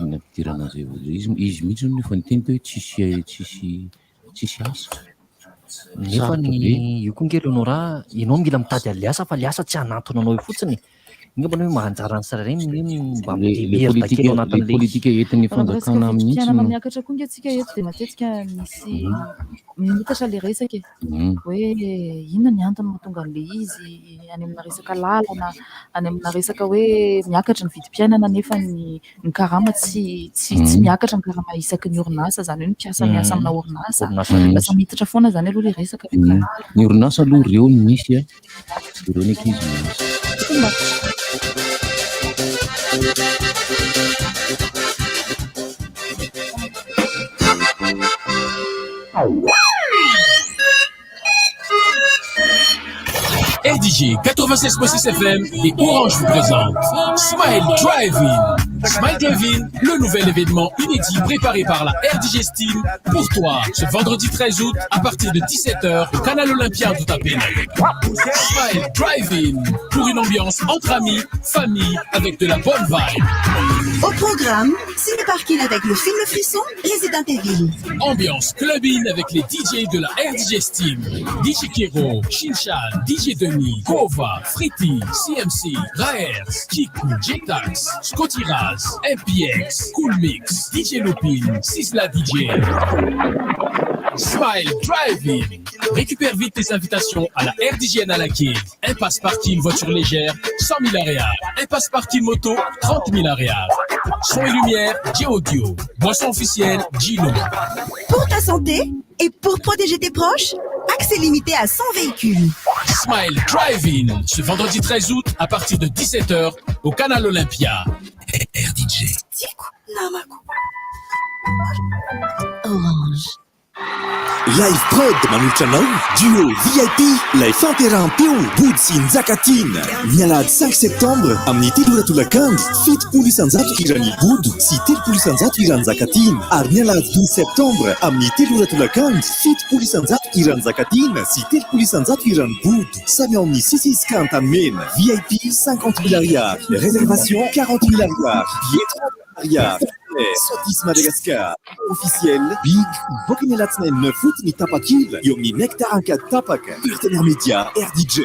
nampidirana zay izy mihitsy nefa nyteny teo hoe tsisy asa nefa io koa nge Leonora ianao mila mitady aliasa fa liasa tsy hanatona anao io fotsiny ingamba hoe mahanjara ny tsirairay mba mihery kely anatin'le politika entin'ny fanjakana fianana miakatra koa nge tsika eto dia matetika misy mitatra le resaka hoe inona ny antony mahatonga an'le izy any amina resaka lalana any amina resaka hoe miakatra ny vidim-piainana nefa ny karama tsy miakatra ny karama isaky ny orinasa zany hoe ny mpiasa miasa amina orinasa lasa mitatra foana zany aloha le resaka ny orinasa aloha reo ny misy ireo ny ankizy miasa RDJ 96.6 FM et Orange vous présente Smile Drive-In. Smile Drive-In, le nouvel événement inédit préparé par la RDJ Steam pour toi ce vendredi 13 août à partir de 17h au Canal Olympia d'Outapéna. Smile Drive-In pour une ambiance entre amis, famille avec de la bonne vibe. Au programme, ciné-parking avec le film Frisson, Resident Evil. Ambiance club-in avec les DJ de la RDJ Steam. DJ Kero, Shinshan, DJ Denis, Kova, Fritty, CMC, Raers, Kiku, Jetax, Scotty Raz, MPX, Cool Mix, DJ Lupin, Sisla DJ. Smile Drive-In. Récupère vite tes invitations à la RDJN à la Kiev. Impasse parking voiture légère, 100 000 aréas. Impasse parking moto, 30 000 aréas. Son et lumière, G-Audio. Boisson officielle, Gino. Pour ta santé et pour protéger tes proches, accès limité à 100 véhicules. Smile Drive-In, ce vendredi 13 août à partir de 17h au Canal Olympia. RDJ. Orange. Live Prod Manuchanao, duo VIP, live fampiarahampeo, Boudsin Zakatine. Mialady 5 septembre, amin'ny telora-tolakandro, 7 isanjato irany bodo sy 3 isanjato irany Zakatine. Ary mialady 12 septembre, amin'ny telora-tolakandro, 7 isanjato irany Zakatine sy 3 isanjato irany bodo. Samy ao amin'ny 6 isaka an-tanimena. VIP 50 000 ariary, réservation 40 000 ariary, billet 30 000 ariary. Sotis Madagascar. Officiel, Big, Bokini Latsnen 9 août, ni Tapakil, Yomi Nectar en 4 Tapak, partenaire média, RDJ.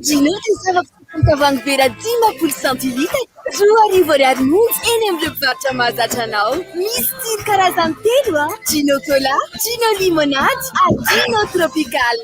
Gino tisava kutoka vera 10 centilitra. Zoa arivo monts eny amin'ny mpivarotra mahazatra anao. Misy tsiro karazany telo a. Gino Cola, Gino Limonade, ary Gino Tropical.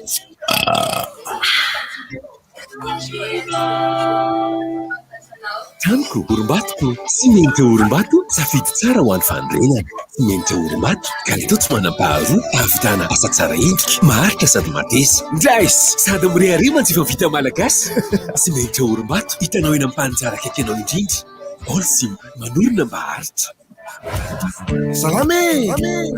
Tanko, Urumbatoko, Simente Urumbato, safidy tsara ho an'ny fandrenana. Simente Urumbato, kalitao tsy manam-paharoa, ahavitana asa tsara endrika, maharitra sady matesa. Drais, sady mirehariva tsy efa vita malagasy. Simente Urumbato, hitanao eny amin'ny mpanitsara akaiky anao indrindra. Olsim, manorina mba haritra. Salame!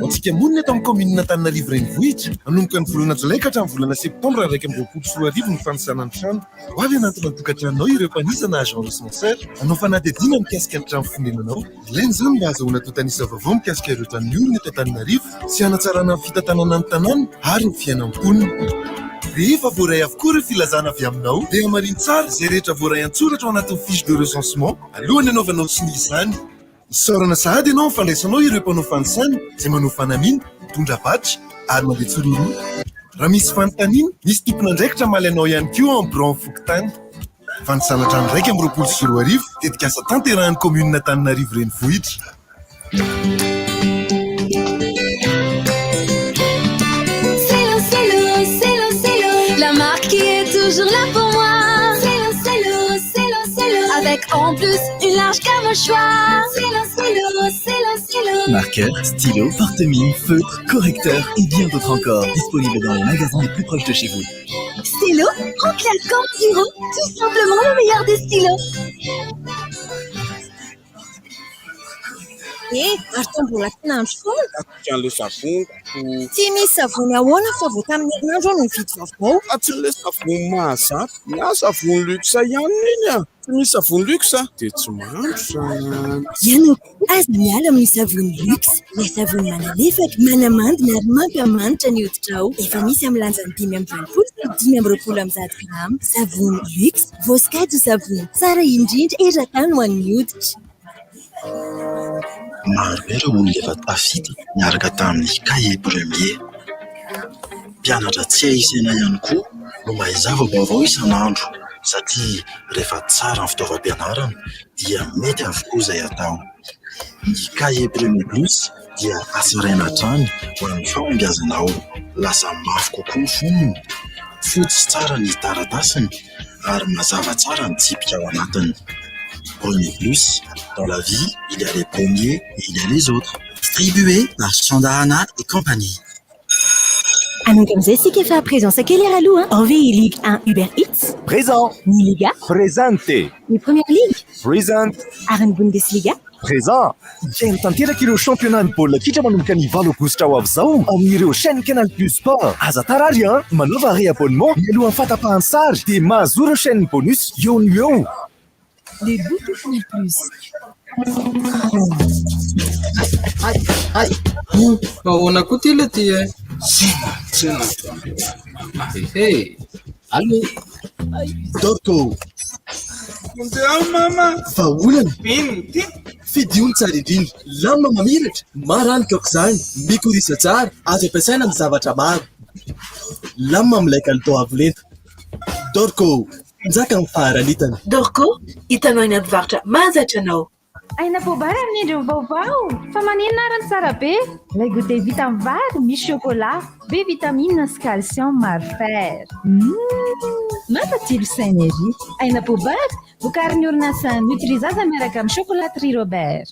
Antsika monina eto amin'ny commune Antananarivo renivohitra hanomboka ny volana Jolay ka hatramin'ny volana Septambra 2024 ny fanisana ny trano. Ho avy anatina ny tokantranonao ireo mpanisa na agent recenseur hanao fanadihadiana mikasika ny trano fonenanao. Ilainy izany mba ahazoana totanisa vaovao mikasika ireo tanora eto Antananarivo sy hanatsarana ny fitantanana ny tanàna ary ny fiainam-ponina. Rehefa voaray avokoa ireo filazana avy aminao dia mariny tsara izay rehetra voaray an-tsoratra ao anatin'ny fiche de recensement alohany hanaovanao sy ny izany. Isaorana sahady ianao fandraisanao ireo mpanao fanisana izay manao fanamiana, mitondra vatra ary mandeha tsororo. Raha misy fanontaniana, misy tompona andraikitra maly anao ihany koa en bran fokotany. Fanisana trano raika amin'ny 20 tetika asa tanterahan'ny commune Antananarivo renivohitra. La marque qui est toujours là pour moi. Avec en plus une large gamme au choix. Marqueur, stylo, porte-mine, feutre, correcteur et bien d'autres encore. Disponibles dans les magasins les plus proches de chez vous. Stylo, en classe comme Giro, tout simplement le meilleur des stylos. Arto mbola tinandro foana. Tian'le savony. Tsy misy savony ahoana fa vao tamin'ny herinandro no mividy vaovao. Tsy le savony mahazatra. Na savony luxe ihany iny a. Tsy misy savony luxe dia tsy mandro zany. Ianao aza miala amin'ny savony luxe. Ilay savony manalefaka, manamandina ary mampamanitra ny hoditra ao. Efa misy amin'ny lanjany 5 sy 20 grama. Savony luxe, voasokajy savony tsara indrindra eratany ho an'ny hoditra. Maro be ireo olona efa tafita niaraka tamin'ny cahier premier. Mpianatra tsy ahisena ihany koa no mahazava vaovao isan'andro satria rehefa tsara ny fitaovam-pianarana dia mety avokoa izay atao. Ny cahier premier plus dia asaraina hatrany ho an'ny fahombiazanao. Lasa mafy kokoa ny fonony, fotsy tsara ny taratasiny ary mazava tsara ny tsipika ao anatiny. Premier Plus, dans la vie, il y a les premiers et il y a les autres. Distribué par Chandahana et compagnie. Anongam Zesik est fait à présence à quelle heure à l'eau, hein? Envie Ligue 1 Uber Eats. Présent. Ni Liga. Présenté. Ni Première Ligue. Present. Aren Bundesliga. Présent, dieny tanteraka ireo championnat ny baolina kitra manomboka ny 20 aogositra ho avy izao amin'ireo chaîne Canal Plus Sport. Aza tarary manova réabonnement mialohan'ny fatapahan'ny sary dia mahazo ireo chaîne bonus eo no eo. Les bouquets Canal Plus. Ahoana koa ty le ty e? Allo? Dorko. Mandeha mama. Vaolana. Ino ty? Fidiony tsara indrindra, lamina mamiratra, maranika aok'izany, mikorisa tsara, azo ampiasaina amin'ny zavatra maro. Lamina amin'ilay kalitao avo lenta. Dorko, njaka amin'ny faharalitana. Dorko, hitanao eny mpivarotra mahazatra anao. Aina po bara amin'indreo vaovao. Fa maninona arany tsara be? Lay goûter vita amin'ny vary, misy chocolat, be vitamine sy calcium maro fer. Mampatsiro synergie. Aina po bara, vokarin'ny orinasa Nutrizaza miaraka amin'ny chocolaterie Robert.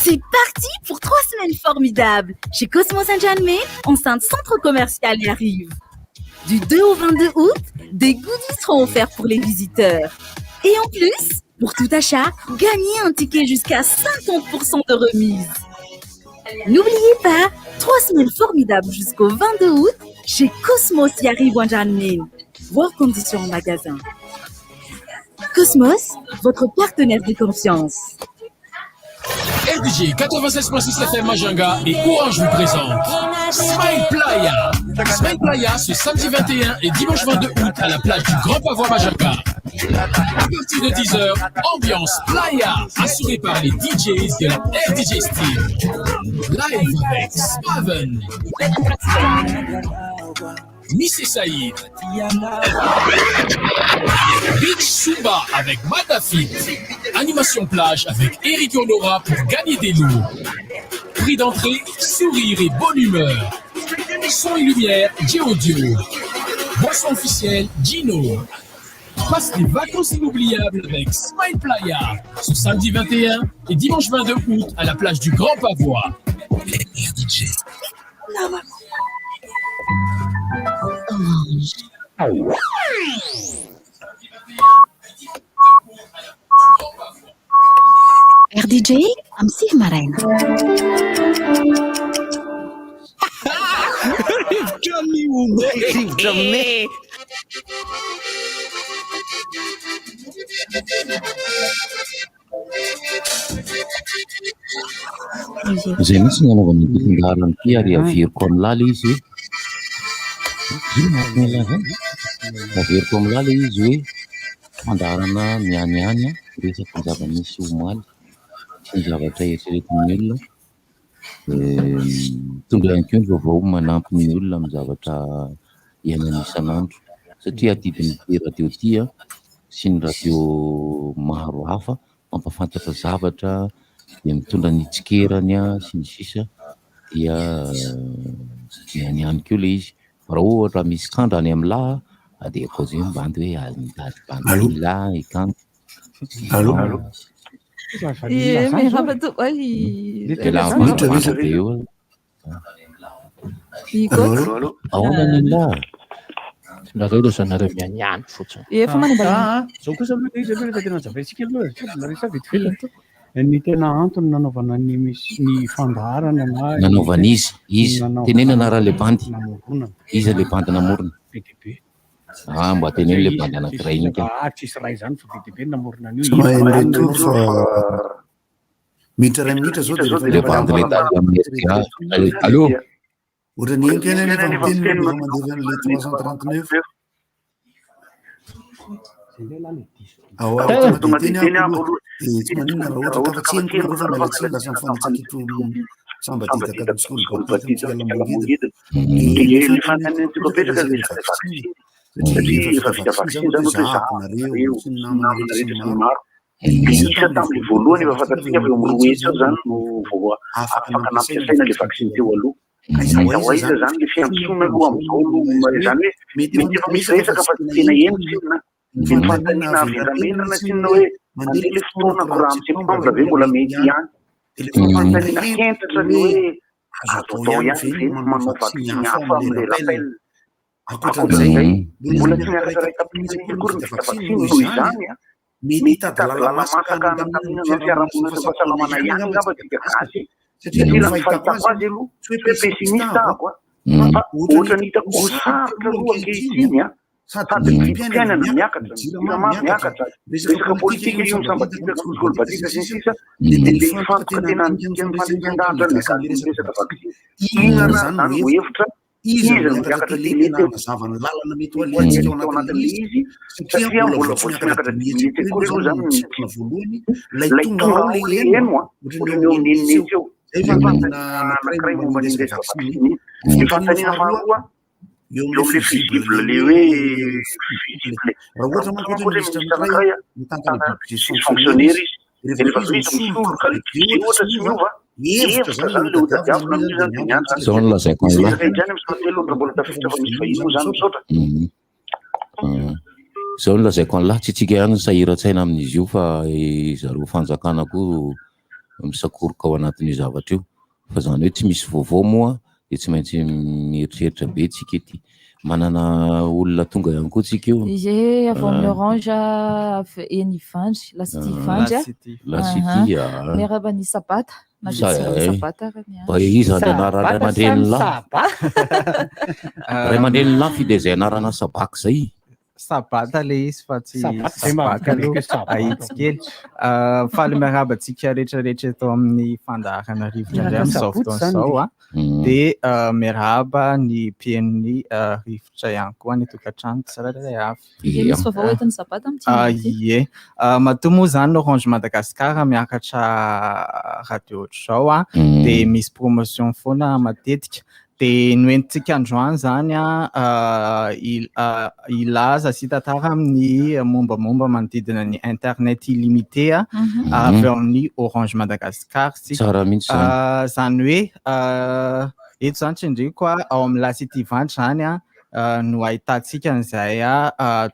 C'est parti pour 3 semaines formidables. Chez Cosmo Saint-Germain, enceinte centre commercial y arrive. Du 2 au 22 août, des goodies seront offerts pour les visiteurs. Et en plus, pour tout achat, gagnez un ticket jusqu'à 50% de remise. N'oubliez pas, 3 semaines formidables jusqu'au 22 août chez Cosmos Yari Wanjanmin. Voir conditions en magasin. Cosmos, votre partenaire de confiance. RDG 96.6 FM Majanga et Orange vous présente Smile Playa. Smile Playa ce samedi 21 et dimanche 22 août à la plage du Grand Pavois Majanga. À partir de 10h, ambiance Playa assurée par les DJs de la RDG Steam. Live avec Spaven, Miss Saïd, Beach Sumba avec Madafit, animation plage avec Eric Honora pour gagner des lots. Prix d'entrée, sourire et bonne humeur. Son et lumière, G-Audio. Boisson officielle, Gino. Passe des vacances inoubliables avec Smile Playa ce samedi 21 et dimanche 22 août à la plage du Grand Pavois. DJ. RDJ, I'm Steve Marijn. Zay mihitsy nanaovany fitindarany ity ary averiko amin'ny lala izy averiko amin'ny lala izy hoe fandarana mianiany resaky ny zava-misy omaly sy ny zavatra eritreretin'ny olona tondra ihany koa ny vaovao manampy ny olona amin'ny zavatra iainany isan'andro satria adidiny ty radio ty sy ny radio maro hafa mampafantatra zavatra dia mitondra ny tsikerany sy ny sisa dia miany ihany koa le izy raha ohatra misy kandra any amin'ny laha dia koa zay mibandy hoe bandy la ikanto. Allô? Nareo aloha zanareo mianiany fotsiny. Efa manambara. Zao kosa aloha izy aloha tena zaveritsika aloha larisa vetivety. Ny tena antony nanaovana ny misy ny fandaharana na nanaovana izy tenenana raha le bandy izy le bandy namorona BTB. Mba teneny le bandy anankiray iny tsisy raha izany fa BTB namorona an'io. Retour fa minitra ray minitra zao le bandy le tany amin'ny allô ohatra ny enkena nefa miteny mandeha le 339 ao teny tsy manina raha ohatra ka tsy eniko rehefa mialatsiny lasa mifanitsakitro samba ditaka isa tamin'ny voalohany efa fantatsika fa eo amin'ny roa hetsy zany no vao afaka nampiasaina le vaccine teo aloha. Aiza iza zany le fiantsona aloha amin'izao zany hoe mety efa misy resaka fa tena eno tsinona ny fantaniana avelamenana tsinona hoe mandeha le fotoana koraha amin'ny septambra ve mbola mety ihany. Fantaniana kentatra le hoe azo atao ihany ve manao vaccine hafa amin'le rappel. Ankoatran'izay mbola tsy miaraka ray tapiry kory ny vaccine noho izany mety hitady lala masaka amin'ny fiarahamonina sy fahasalamana ihany angamba tsika gasy satria raha fahitako azy aloha tsy hoe pessimista ako fa ohatra ny hitako sarotra aloha ankehitriny sady mpiainana miakatra jirama miakatra resaka politika io misambatita golbatita sy ny sisa de ifantoka tena mifandendahatra ny resaka vaksiny ina zany ho hevitra izy miakatra tele-zavany lalana mety hoalentsika ao anatin'ilay izy satria mbola voatsy miakatra mihetsy kory aloha zany nitsona voalohany lay tonga ao le eno ohatrany eo amin'ny eninetsy eo zay anankiray momba ny resaka vaksiny ny fantaniana faharoa eo am'le fusible le hoe raha ohatra manko hoe ministra anankiray mitantana budget fonctionnaire izy rehefa misy misoroka le budget ohatra tsy miova hevitra zany le hodadiavina amin'izy zany nianatra zao no lazaiko an'la idrany amin'ny sotelo ndra mbola tafiditra fa misy vahiny moa zany misaotra zao no lazaiko an'la tsy tsika ihany ny sahiran-tsaina amin'izy io fa zareo fanjakana koa misakoroka ao anatin'ny zavatra io fa zany hoe tsy misy vaovao moa de tsy maintsy mieritreritra be tsika ety manana olona tonga ihany koa tsika io J'ai avant l'orange eny Ivandry, Lasity Ivandry. Lasity Miaraba ny Sabata. Sabata ba izy ray aman-dreny lahy ray aman-dreny lahy fidy zay anarana sabaka zay Sabata le izy fa tsy sabaka ahitsikely fa le miarabantsika rehetrarehetra eto amin'ny fandaharana rivotra indray amin'izao fotoan'izao de miaraba ny mpiain'ny rivotra ihany koa ny tokantrano tsirairay avy ie matoa moa zany Orange Madagascar miakatra radio ohatr'izao de misy promotion foana matetika de noentintsika androany zany ilaza sy tantara amin'ny mombamomba manodidina ny internet illimité avy amin'ny Orange Madagascar tsara mihitsy zany hoe eto zany tsindriko ao amin'ny Lasity Ivandry zany no ahitantsika an'izay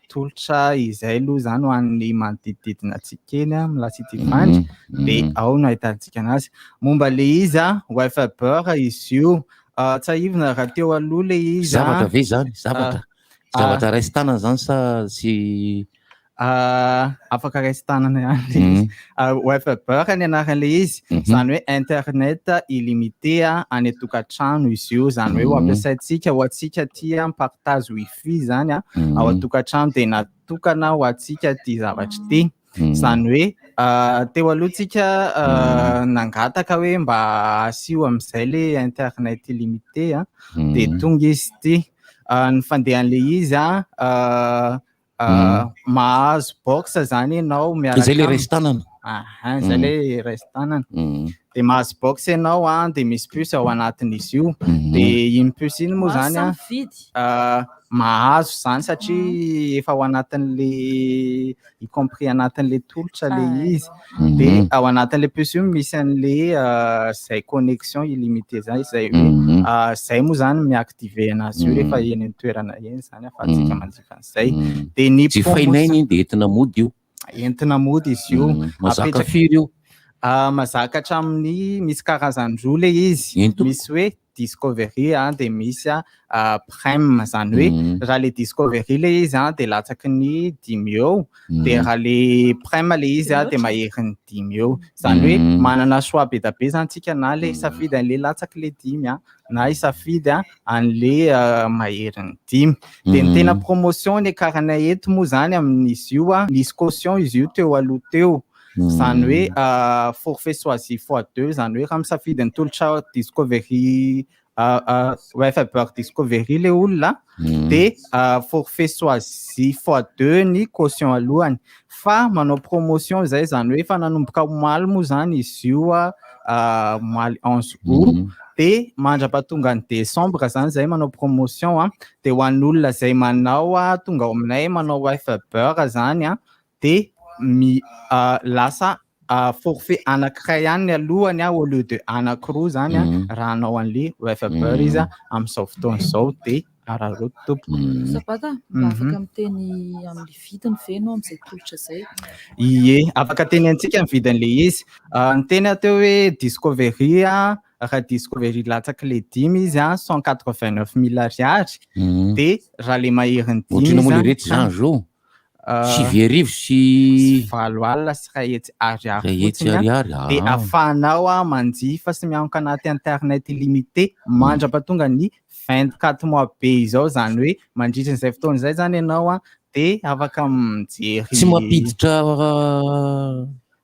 tolotra izay aloha zany ho an'ny manodidididina antsika eny amin'ny Lasity Ivandry de ao no ahitantsika anazy momba le izy wifi beurre izy io tsahivina raha teo aloha le izy zavatra ve zany zavatra raisy tanana zany sa sy afaka raisy tanana ihany wifi beurre ny anaran'le izy zany hoe internet illimité any atokantrano izy io zany hoe ho ampiasaintsika ho atsika tia partage wifi zany ao atokantrano de natokana ho atsika ty zavatra ty zany hoe teo alohantsika nangataka hoe mba asio am'izay le internet illimité de tonga izy ty ny fandehan'le izy mahazo box zany ianao miaraka zay le raisy tanana zay le raisy tanana de mahazo box ianao de misy puce ao anatin'izy io de iny puce iny moa zany mahazo zany satria efa ao anatin'le y compris anatin'le tolotra le izy de ao anatin'le puce io misy an'le zay connexion illimité zay zay hoe zay moa zany miactive anazy io rehefa eny amin'ny toerana eny zany afahantsika manjifa an'izay de ny tsy fainainy de entina mody io entina mody izy io mazaka firy io mazaka hatramin'ny misy karazany roa le izy misy hoe Discovery de misy Prime zany hoe raha le Discovery le izy de latsaky ny 5 eo de raha le Prime le izy de mahery ny 5 eo zany hoe manana choix be da be zany tsika na le isafidy an'le latsaky le 5 na isafidy an'le mahery ny 5 de ny tena promotion ny karanay eto moa zany amin'izy io nisy caution izy io teo aloha teo zany hoe forfait choisi x2 zany hoe raha misafidy ny tolotra Discovery wifi beurre Discovery le olona de forfait choisi x2 ny caution alohany fa manao promotion zay zany hoe fa nanomboka omaly moa zany izy io omaly 11 août de mandrapatonga ny décembre zany zay manao promotion de ho an'ny olona zay manao tonga ao aminay manao wifi beurre zany de lasa forfait anankiray ihany ny alohany au lieu de anankiroa zany raha anao an'le wifi beurre izy amin'izao fotoan'izao de araroa tompoko Sabata afaka miteny amin'ny vidiny feno amin'izay tolotra zay ie afaka teny antsika amin'ny vidin'le izy ny teny ateo hoe Discovery raha Discovery latsaky le 5 izy 189 000 ariary de raha le mahery ny 5 ohatriny moa le rety zany zo Sivy sy valo alina sy ray hetsy ariary hetsy ariary dia ahafahanao manjifa sy mianka anaty internet illimité mandrapatonga ny 24 mois be izao zany hoe mandritra n'izay fotoana izay zany ianao dia afaka mijery tsy mampiditra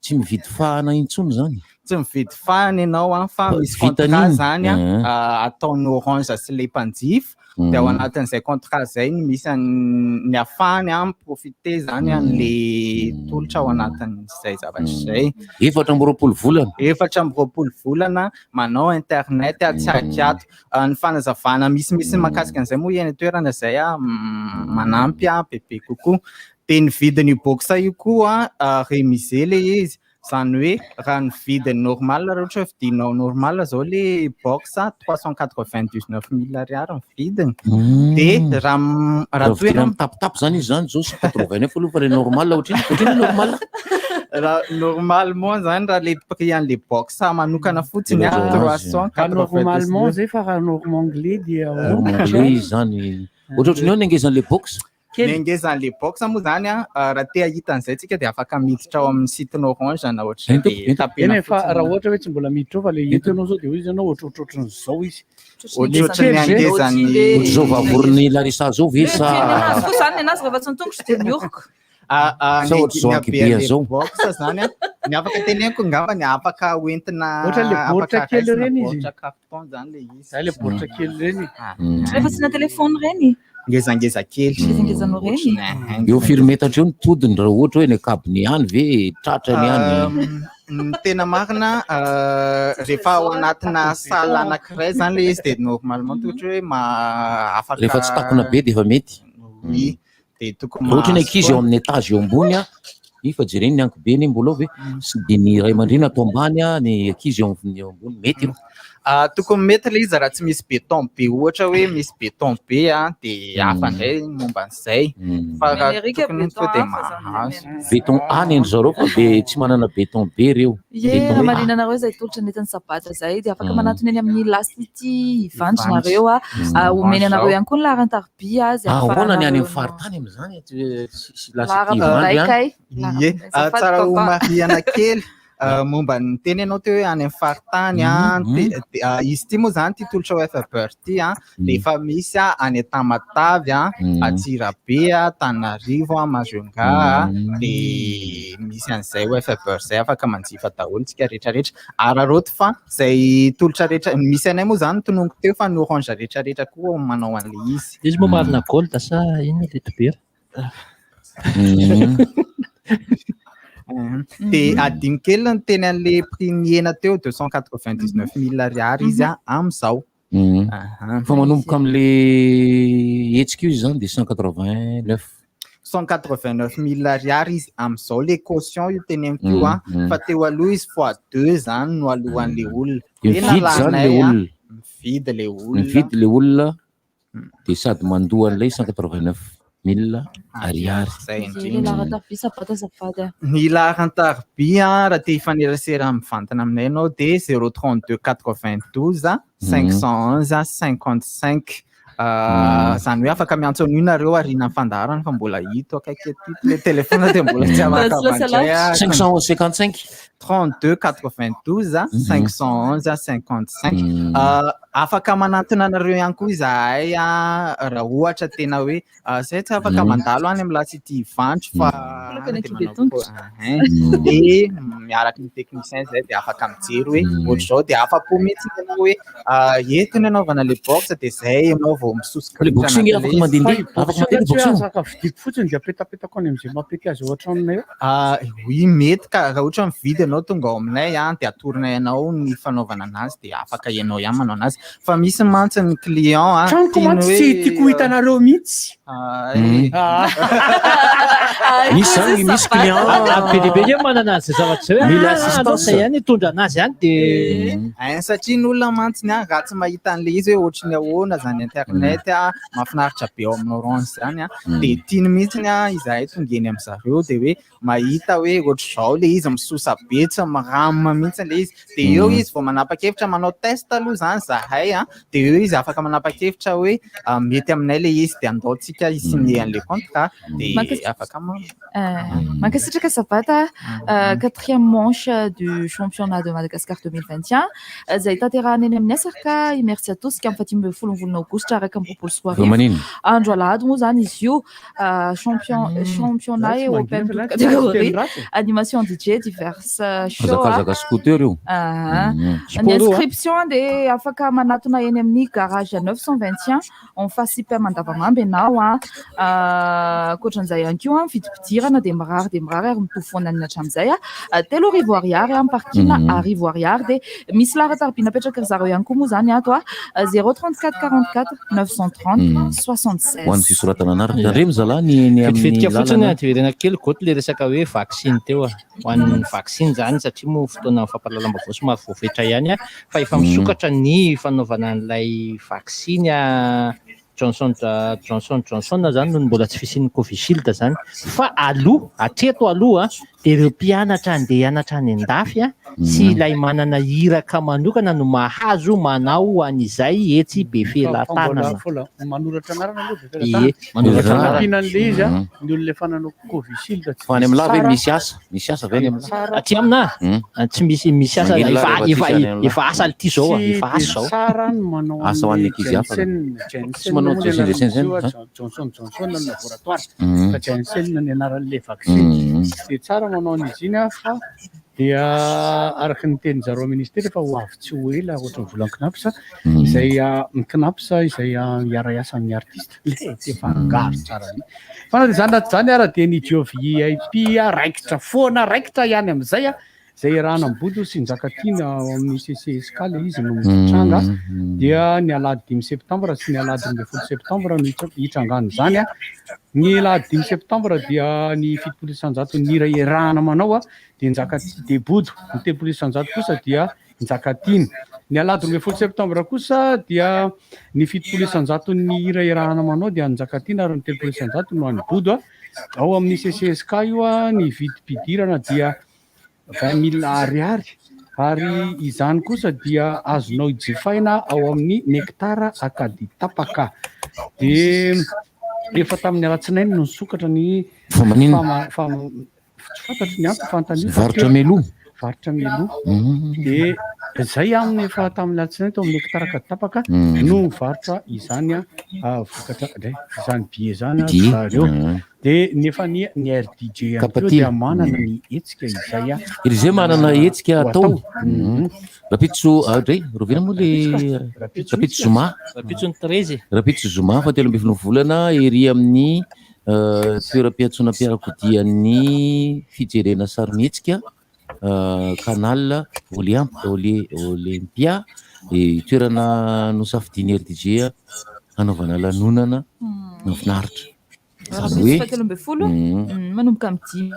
tsy mividy fahana intsony zany tsy mividy fahana ianao fa misy contrat zany ataon'ny Orange sy le mpanjifa dia ao anatin'izay contrat zay misy ny afahany miprofite zany an'le tolotra ao anatin'izay zavatra izay 4 volana manao internet tsy akiato ny fanazavana misy makasika an'izay moa eny toerana izay manampy bebe kokoa dia ny vidiny box io koa remisé le izy zany hoe raha ny vidiny normal raha ohatra hoe vidinao normal zao le box 399 000 ariary ny vidiny dia raha toerana mitapitapy zany izy zany zao sy 89 aloha fa le normal ohatriny normal raha normalement zany raha le prix an'le box manokana fotsiny 300 normalement zay fa raha normanglais dia anglais zany ohatrany eo nengezan'le box nengezan'le box moa zany raha te ahita an'izay tsika dia afaka miditra ao amin'ny site Orange na ohatra dia tapena fa raha ohatra hoe tsy mbola miditra ao fa le entanao zao dia izy ianao ohatrohatran'izao izy ohatrany angezany zao vavorin'ny Larissa zao ve sa zany anazy rehefa tsy nitongotro dia mioroko box zany ny afaka teneniko ngamba ny afaka hoentina ohatra le boritra kely reny izy carton zany le izy le boritra kely reny rehefa tsy na telefony reny ngezangeza kely ngezangezanao reny eo firmetatra eo ny todiny raha ohatra hoe ny kabiny ihany ve tratrany ihany ny tena marina rehefa ao anatina salle anankiray zany le izy dia normalement ohatra hoe afaka rehefa tsy takona be dia efa mety dia tokony ohatra ny ankizy eo amin'ny étage eo ambony ifa jereny ny anky be ny mbola ve sy dia ny ray aman-dreny atao ambany ny ankizy eo ambony mety eo tokony mety le izy raha tsy misy beton be ohatra hoe misy beton be dia hafa indray momba an'izay fa raha tokony to dia mahazo beton any zareo fa be tsy manana beton be reo raha marinanareo izay tolotra netiny sabata zay dia afaka manatony eny amin'ny lasity ivandrinareo omeny anareo ihany koa ny laharan-tarobia azy ahoana ny any amin'ny faritany amin'izany lasity ivandry tsara ho mariana kely momba ny teny ianao teo hoe any amin'ny faritany izy ty moa zany ty tolotra ho FBR ty dia efa misy any Tamatavy Atsirabe Tanarivo Majunga dia misy an'izay ho FBR zay afaka manjifa daholo tsika rehetrarehetra araroto fa zay tolotra rehetra misy anay moa zany tonongo teo fa ny Orange rehetrarehetra koa manao an'le izy moa marina gold sa iny letibera dia adiny kely ny teny an'le prix niena teo 299 000 ariary izy amin'izao fa manomboka amin'le hetsika io izy zany dia 189 000 ariary izy amin'izao le caution io teny amiko fa teo aloha izy fois 2 zany no alohan'le olona mividy le olona dia sady mandoa an'ilay 189 000 ariary ny laharan-tarobia raha te hifanerasera mivantana aminay ianao dia 032 92 511 55 zany hoe afaka miantso an'io nareo arina ny fandaharana fa mbola hito akaiky aty le telefona dia mbola tsy avakavandray 555 32 92 511 55 afaka manantona anareo ihany koa izahay raha ohatra tena hoe zay tsy afaka mandalo any amin'ny lasity ivandro fa dia miaraka ny technicien zay dia afaka mijery hoe ohatra zao dia afa-po mihitsy tena hoe entony anaovana le box dia zay ianao vao misosika vidiko fotsiny dia apetapetako any amin'izay mampety azy ao an-tranonay oui mety ka raha ohatra mividy ianao tonga ao aminay dia atoronay ianao ny fanaovana anazy dia afaka ianao ihany manao anazy fa misy mantsy ny client tranoko mantsy tsy tiako hitanareo mihitsy misy client bedibe manana azy zavatra mila assistance ihany hitondra anazy ihany de satria ny olona mantsiny raha tsy mahita an'le izy hoe ohatry ny ahoana zany internet mahafinaritra be ao amin'ny orange zany de tiany mihitsiny izahay tongeny amin'zareo de hoe mahita hoe ohatry zao le izy misosa betsa mirama mihitsy le izy de eo izy vao manapa-kevitra manao test aloha zany zahay de eo izy afaka manapa-kevitra hoe mety aminay le izy de andaotsika isigner an'le contrat de afaka Mankasitraka Sabata, quatrième manche du championnat de Madagascar 2021. Zay tanterahana eny amin'ny Asarka, merci à tous ka amin'ny 18 volana aogositra araka amin'ny roapolo sy roa arivo. Andro alahady moa zany izy io championnat européen de catégorie animation DJ diverses shows. Scooter io. Ny inscription de afaka manatona eny amin'ny garage 921 on face hyper mandavamamby ianao ankoatran'izay ihany koa vidim-pidirana de mirary ary mitofoana ny hatramin'izay 3,000 ariary amin'ny parking 1,000 ariary de misy laharan-tarobia napetraka ry zareo ihany koa moa zany ato 034 44 930 76. Ho an'ny fisoratana anaratra remy zalany ny vetivety fotsiny antiverena kely goto le resaka hoe vaccine teo ho an'ny vaccine zany satria moa fotoana fampahalalam-baovao somary voafetra ihany fa efa misokatra ny fanaovana an'ilay vaccine Johnson zany no mbola tsy fisian'ny Covishield zany fa aloha atreto aloha de ireo mpianatra andeha hianatra any an-dafy sy ilay manana iraka manokana no mahazo manao an'izay etsy be felan-tanana manoratra anarana aloha ie manoratra anarana an'le izy ny olona efa nanao Covishield fa any amin'ny lava misy asa ve any amin'ny aty amina tsy misy asa efa asa ity zao efa asa zao tsara ny manao asa ho an'ny ankizy hafa tsy manao Johnson na laboratoire fa Janssen ny anaran'le vaccine de tsara manao an'izy iny fa dia araka ny tenin'zareo ministera efa ho avy tsy ho ela ohatry ny volan Knapsa izay ny Knapsa izay hiara-iasa amin'ny artiste efa angaro tsara ny fa na zany naty zany ara de ny VIP raikitra foana raikitra ihany amin'izay zay raha nambodo sy njakatiana amin'ny CCSK le izy no mitranga dia ny alahady 5 septembre sy ny alahady 10 septembre no hitrangano zany ny alahady 5 septembre dia ny 700 ny hira iarahana manao de njakatiana de bodo ny 700 kosa dia njakatiana ny alahady 10 septembre kosa dia ny 700 ny hira iarahana manao dia njakatiana ary ny 700 no any bodo ao amin'ny CCSK io ny vidim-pidirana dia 20,000 ariary ary izany kosa dia azonao ijifaina ao amin'ny nektara akady tapaka de efa tamin'ny alatsinainy no nisokatra ny fantatry ny anto fantany varotra melo de zay aminy efa tamin'ny alatsinainy tao amin'ny nektara akady tapaka no varotra izany vokatra izany bie zany zareo de nefa ny RDJ dia manana ny etsika izay iry zay manana etsika atao rapitso dray rovina moa le rapitso zoma rapitso zoma fa 13 volana ery amin'ny toeram-piantsoana mpiarakodian'ny fijerena sarimihetsika canal Olympia toerana nosafidiny RDJ anaovana lanonana mafinaritra zany hoe manomboka amin'ny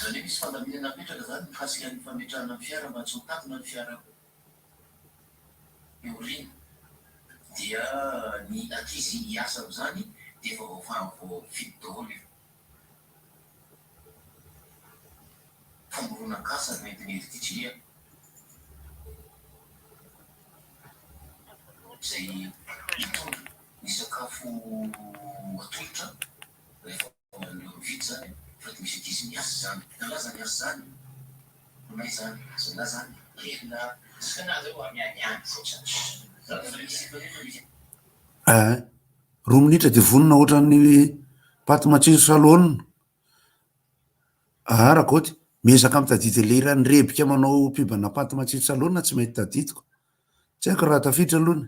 10 misy fandaminana petraka zany mikasika ny fametrahana ny fiara mba tsy ho takona ny fiara eorina dia ny ankizy hiasa amin'izany dia efa vao fidy daholo famoronan-kasa nentin'ny RDJ zay mitondra ny sakafo atolotra rehefa mividy zany fa ty misy ankizy miasa zany nalaza miasa zany nay zany zana zany elona sakanazy eo amianiany fotsiny roa minitra de vonona ohatran'ny paty matsiro salonina arakoty miezaka mitadita lera ny rebika manao pibana paty matsitso alohana tsy mety taditiko tsy haiko raha tafiditra alohany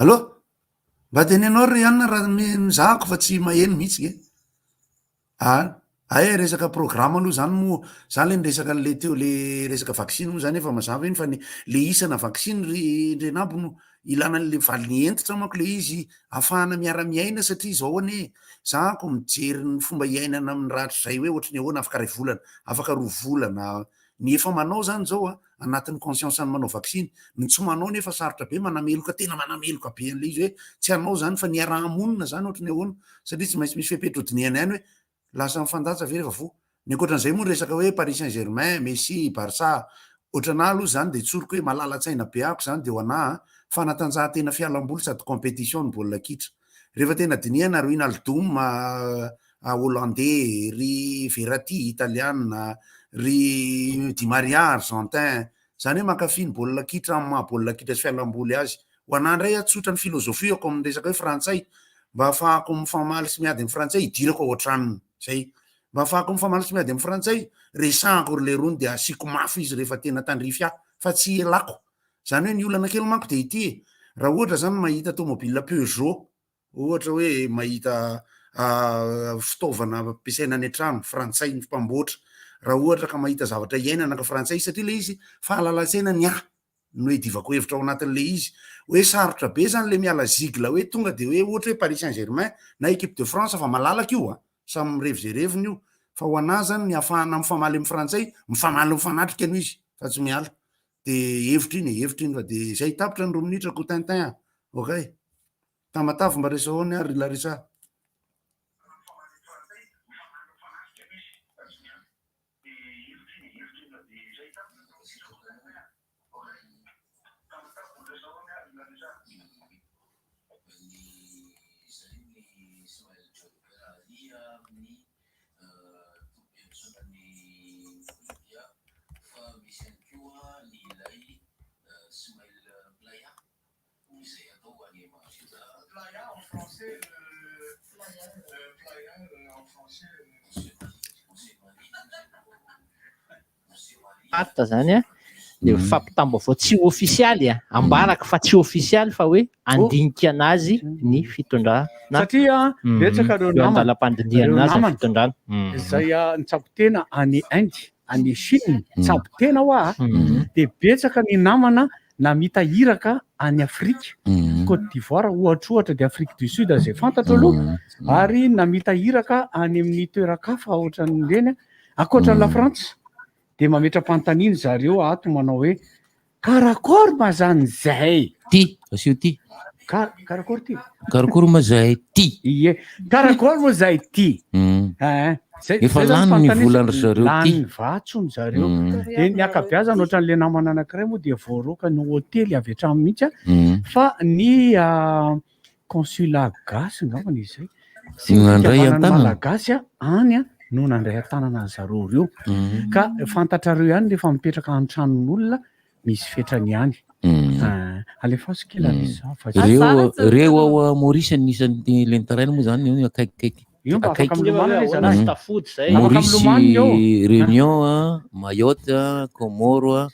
allo mba de nianao ry anina raha mizahako fa tsy maheno mihitsy ge ay resaka programme aloha zany moa zany le niresaka le teo le resaka vaksiny moa zany efa mazava iny fa le isana vaksiny ry nambono ilana le valiny entitra manko le izy ahafahana miara-miaina satria zao ane zako mijery ny fomba iainana amin'ny ratra zay hoe ohatry ny ahoana afaka ray volana afaka roa volana ny efa manao zany zao anatin'ny conscience ny manao vaksiny ny tsy manao nefa sarotra be manameloka tena manameloka be an'le izy hoe tsy hanao zany fa niara-monina zany ohatry ny ahoana satria tsy maintsy misy fepetrodinyany any hoe lasa mifandatsa ve rehefa vo ny ankoatran'izay moa resaka hoe Paris Saint-Germain, Messi, Barça ohatrana aloha zany de tsoriko hoe malala-tsaina be ako zany de ho ana fanatanjahantena fialam-boly sady compétition ny baolina kitra rehefa tena dinihana ry Wijnaldum hollandais ry Verratti italiana ry Di Maria argentin zany hoe mankafy ny baolina kitra amin'ny maha baolina kitra sy fialam-boly azy ho ana ndray atsotra ny filozofiako amin'ny resaka hoe frantsay mba ahafahako mifamaly sy miady amin'ny frantsay idirako ohatraniny zay mba ahafahako mifamaly sy miady amin'ny frantsay resahako ry le rony de asiko mafy izy rehefa tena tandrify aho fa tsy elako zany hoe ny olana kely manko de ity raha ohatra zany mahita tomobile Peugeot ohatra hoe mahita fitaovana ampiasaina any an-trano frantsay ny mpamboatra raha ohatra ka mahita zavatra iainana ka frantsay satria le izy fahalala-tsaina ny no hoe divako hevitra ao anatin'le izy hoe sarotra be zany le miala zigla hoe tonga de hoe ohatra hoe Paris Saint-Germain na équipe de France fa malalaka io samy mirevizereviny io fa ho ana zany ny ahafahana mifamaly amin'ny frantsay mifamaly mifanatrika no izy fa tsy miala de hevitra iny fa de zay tapitra ny rominitra ko tintin okay tamatavy mba resahoany ary larisa Marta zany le fampitam-baovao tsy ofisialy ambaraka fa tsy ofisialy fa hoe andinika anazy ny fitondrana satria betsaka reo namana fitondrana zay nitsapotena any Inde any Chine nitsapotena hoa de betsaka ny namana na mitahiraka any Afrika Côte d'Ivoire ohatra de Afrique du Sud zay fantatra aloha ary na mitahiraka any amin'ny toerakafa ohatran'ireny akoatran'ny la France de mametra-pantaniny zareo ato manao hoe karakory ma zany zay ty asio ty karakory ty karakory ma zay ty ie karakory moa zay ty efa lany ny volany zareo ty lany vatsony zareo de ny akabiazana ohatran'le namana anankiray moa de voaroka ny hôtely avy hatrany mihitsy fa ny consulat gasy ngambany izay nandray an-tanana malagasy any no nandray an-tanana zareo reo ka fantatrareo ihany rehefa mipetraka an-tranon'olona misy fetrany ihany alefaso reo ao Maurice nisan'ny lentaraina moa zany akaikikaiky io mba afaka milomano zany tafody zay Maurice Réunion Mayotte Comore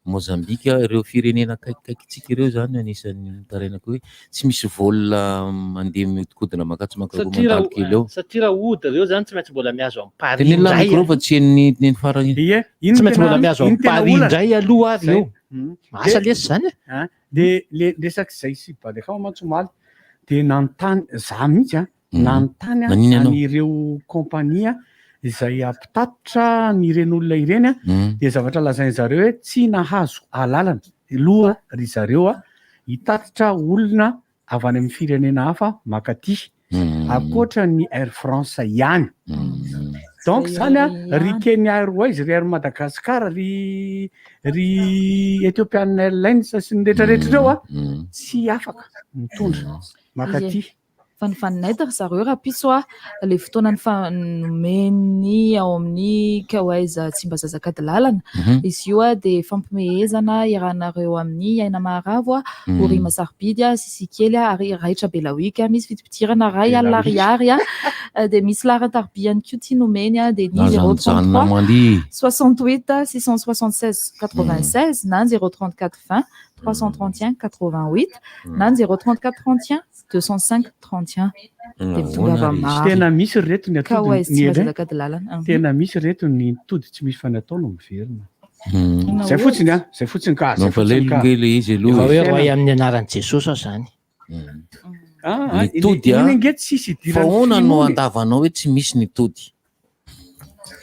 Mozambique ireo firenena akaikikaikytsika ireo zany anisan'ny tarainako hoe tsy misy volona mandeha mihodikodina makatsy makaromandaly kely eo satria raha ody reo zany tsy maintsy mbola miazo amin'ny Paris teny lany reo fa tsy ny farany tsy maintsy mbola miazo amin'ny Paris indray aloha ary eo asa lesy zany de le resak'izay sy balekao mantsomaly de nanontany za mihitsy nanontany anireo kompania izay ampitatotra ny ren'olona ireny de zavatra lazainy zareo hoe tsy nahazo alalana loha ry zareo hitatotra olona avy any amin'ny firenena hafa makaty akoatra ny Air France ihany donc zany ry Kenya Airways ry Air Madagascar ry Ethiopian Airlines sy ny rehetrarehetra reo tsy afaka mitondra makaty fa ny faninay zareo raha piso le fotoana ny fanomeny ao amin'ny kaoaiza tsy mba zazakady lalana izy io a de fampimehezana iarahanareo amin'ny aina maharavo a orima sarobidy a sisikely a ary raitra belawika misy fitipitirana ray alina ariary a de misy laharan-tarbiany ko tianomeny a de ny 033 68 676 96 na 034 20 331 88 na 034 31 205 31 tena misy reto ny zazakady lalana tena misy reto ny tody tsy misy fanatao no miverina zay fotsiny a zay fotsiny ka mampalelingely izy aloha hoe roay amin'ny anaran'i Jesosy zany ny tody fa hoana no andavanao hoe tsy misy ny tody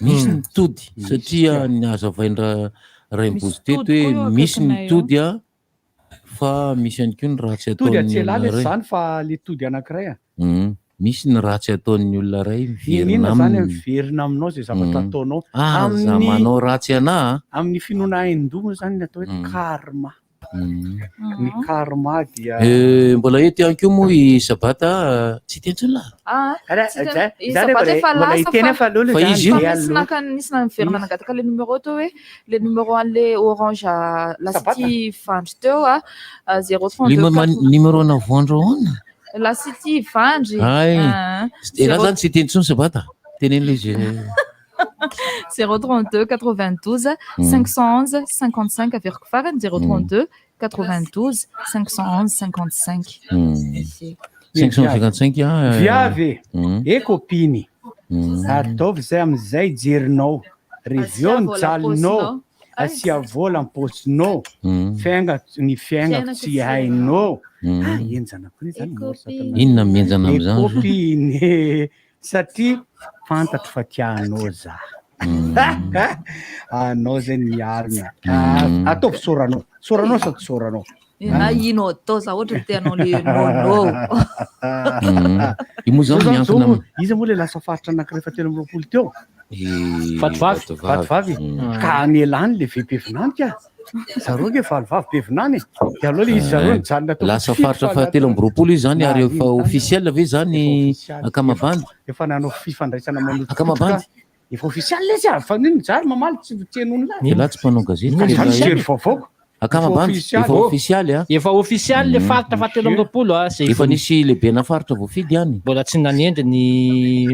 misy ny tody satria ny hazavaindra raimbozy teto hoe misy ny tody a fa misy ihany koa ny ratsy tody atsy elala zany fa le tody anankiray a misy ny ratsy ataon'ny olona ray miverina zany miverina aminao zay zavatra ataonao za manao ratsy ana amin'ny finoana haindomo zany ny atao hoe karma ny karma dia mbola eto ihany koa moa i sabata tsy tentsona fa izy io nisy miverina nagataka le numéro teo hoe le numéro an'le orange lasity vandry teo a 032 numéro na voandro ahoana lasity vandry raha zany tsy tentsona sabata tenen'le izy 032 92 511 55 averiko farany 032 92 511 55 555 viavy e kopiny ataovy zay amizay jerinao revio ny jalinao asia vola amposinao fiainga ny fiainga tsy hainao enjana koa zany inona mienjana amizany kopiny satria fantatro fa tianao za anao zay miarina ataovy soranao sady soranao na ino atao za ohatra tianao le nono imoa zany miankina izy moa le lasa faritra anankiray fa 320 teo fatovavy ka nielany le vebevinany ka zareo nge valivavy bevinany de aloha le izy zareo nijanona lasa faritra fa 320 izy zany ary efa officiel ve zany akamabandy efa nanao fifandraisana manoto akamabandy efa officiel izy fa nino jary mamaly tsy tianony la tsy mpanao gazety jery vaovao akamabandy efa officiel efa officiel le faritra fa 320 efa nisy lehibe na faritra voafidy ihany mbola tsy nanendry ny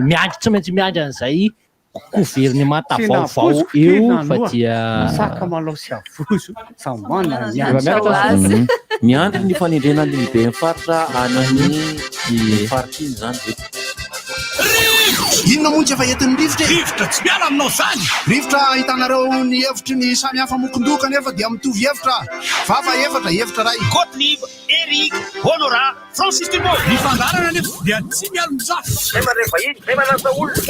miandry tsy maintsy miandry an'izay koverny matavaovao eo fa dia saka malao sy avozo samana miandry ny fanendrena lehibe ny faritra anany faritra iny zany inona montsy efa entin'ny rivotra tsy miala aminao zany rivotra hitanareo ny hevitry ny samy hafa mokondoka nefa dia mitovy hevitra vafa hevitra ray Gottlieb, Eric, Honora, Francis Thibault mifandarana nefa dia tsy miala mizafa nefa rehefa iny nefa lasa olona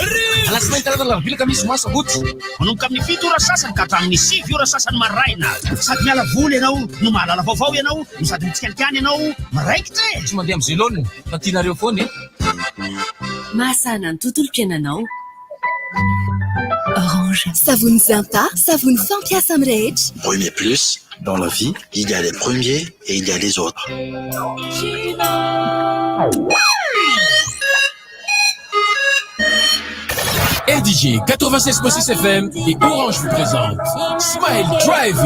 alasinainy karazana lavilaka misy masabotsy manomboka amin'ny 7 ora sasany ka hatramin'ny 6 ora sasany maraina sady miala voly ianao no mahalala vaovao ianao no sady mitsikalikany ianao miraikitra tsy mandeha amin'ny zelone fa tianareo foany mahasana ny tontolo-piainanao Orange. Savon Zinta, savon fampiasa amin'ny rehetra. Oui, mais plus, dans la vie, il y a les premiers et il y a les autres. RDJ 96.6 FM et Orange vous présente Smile Drive.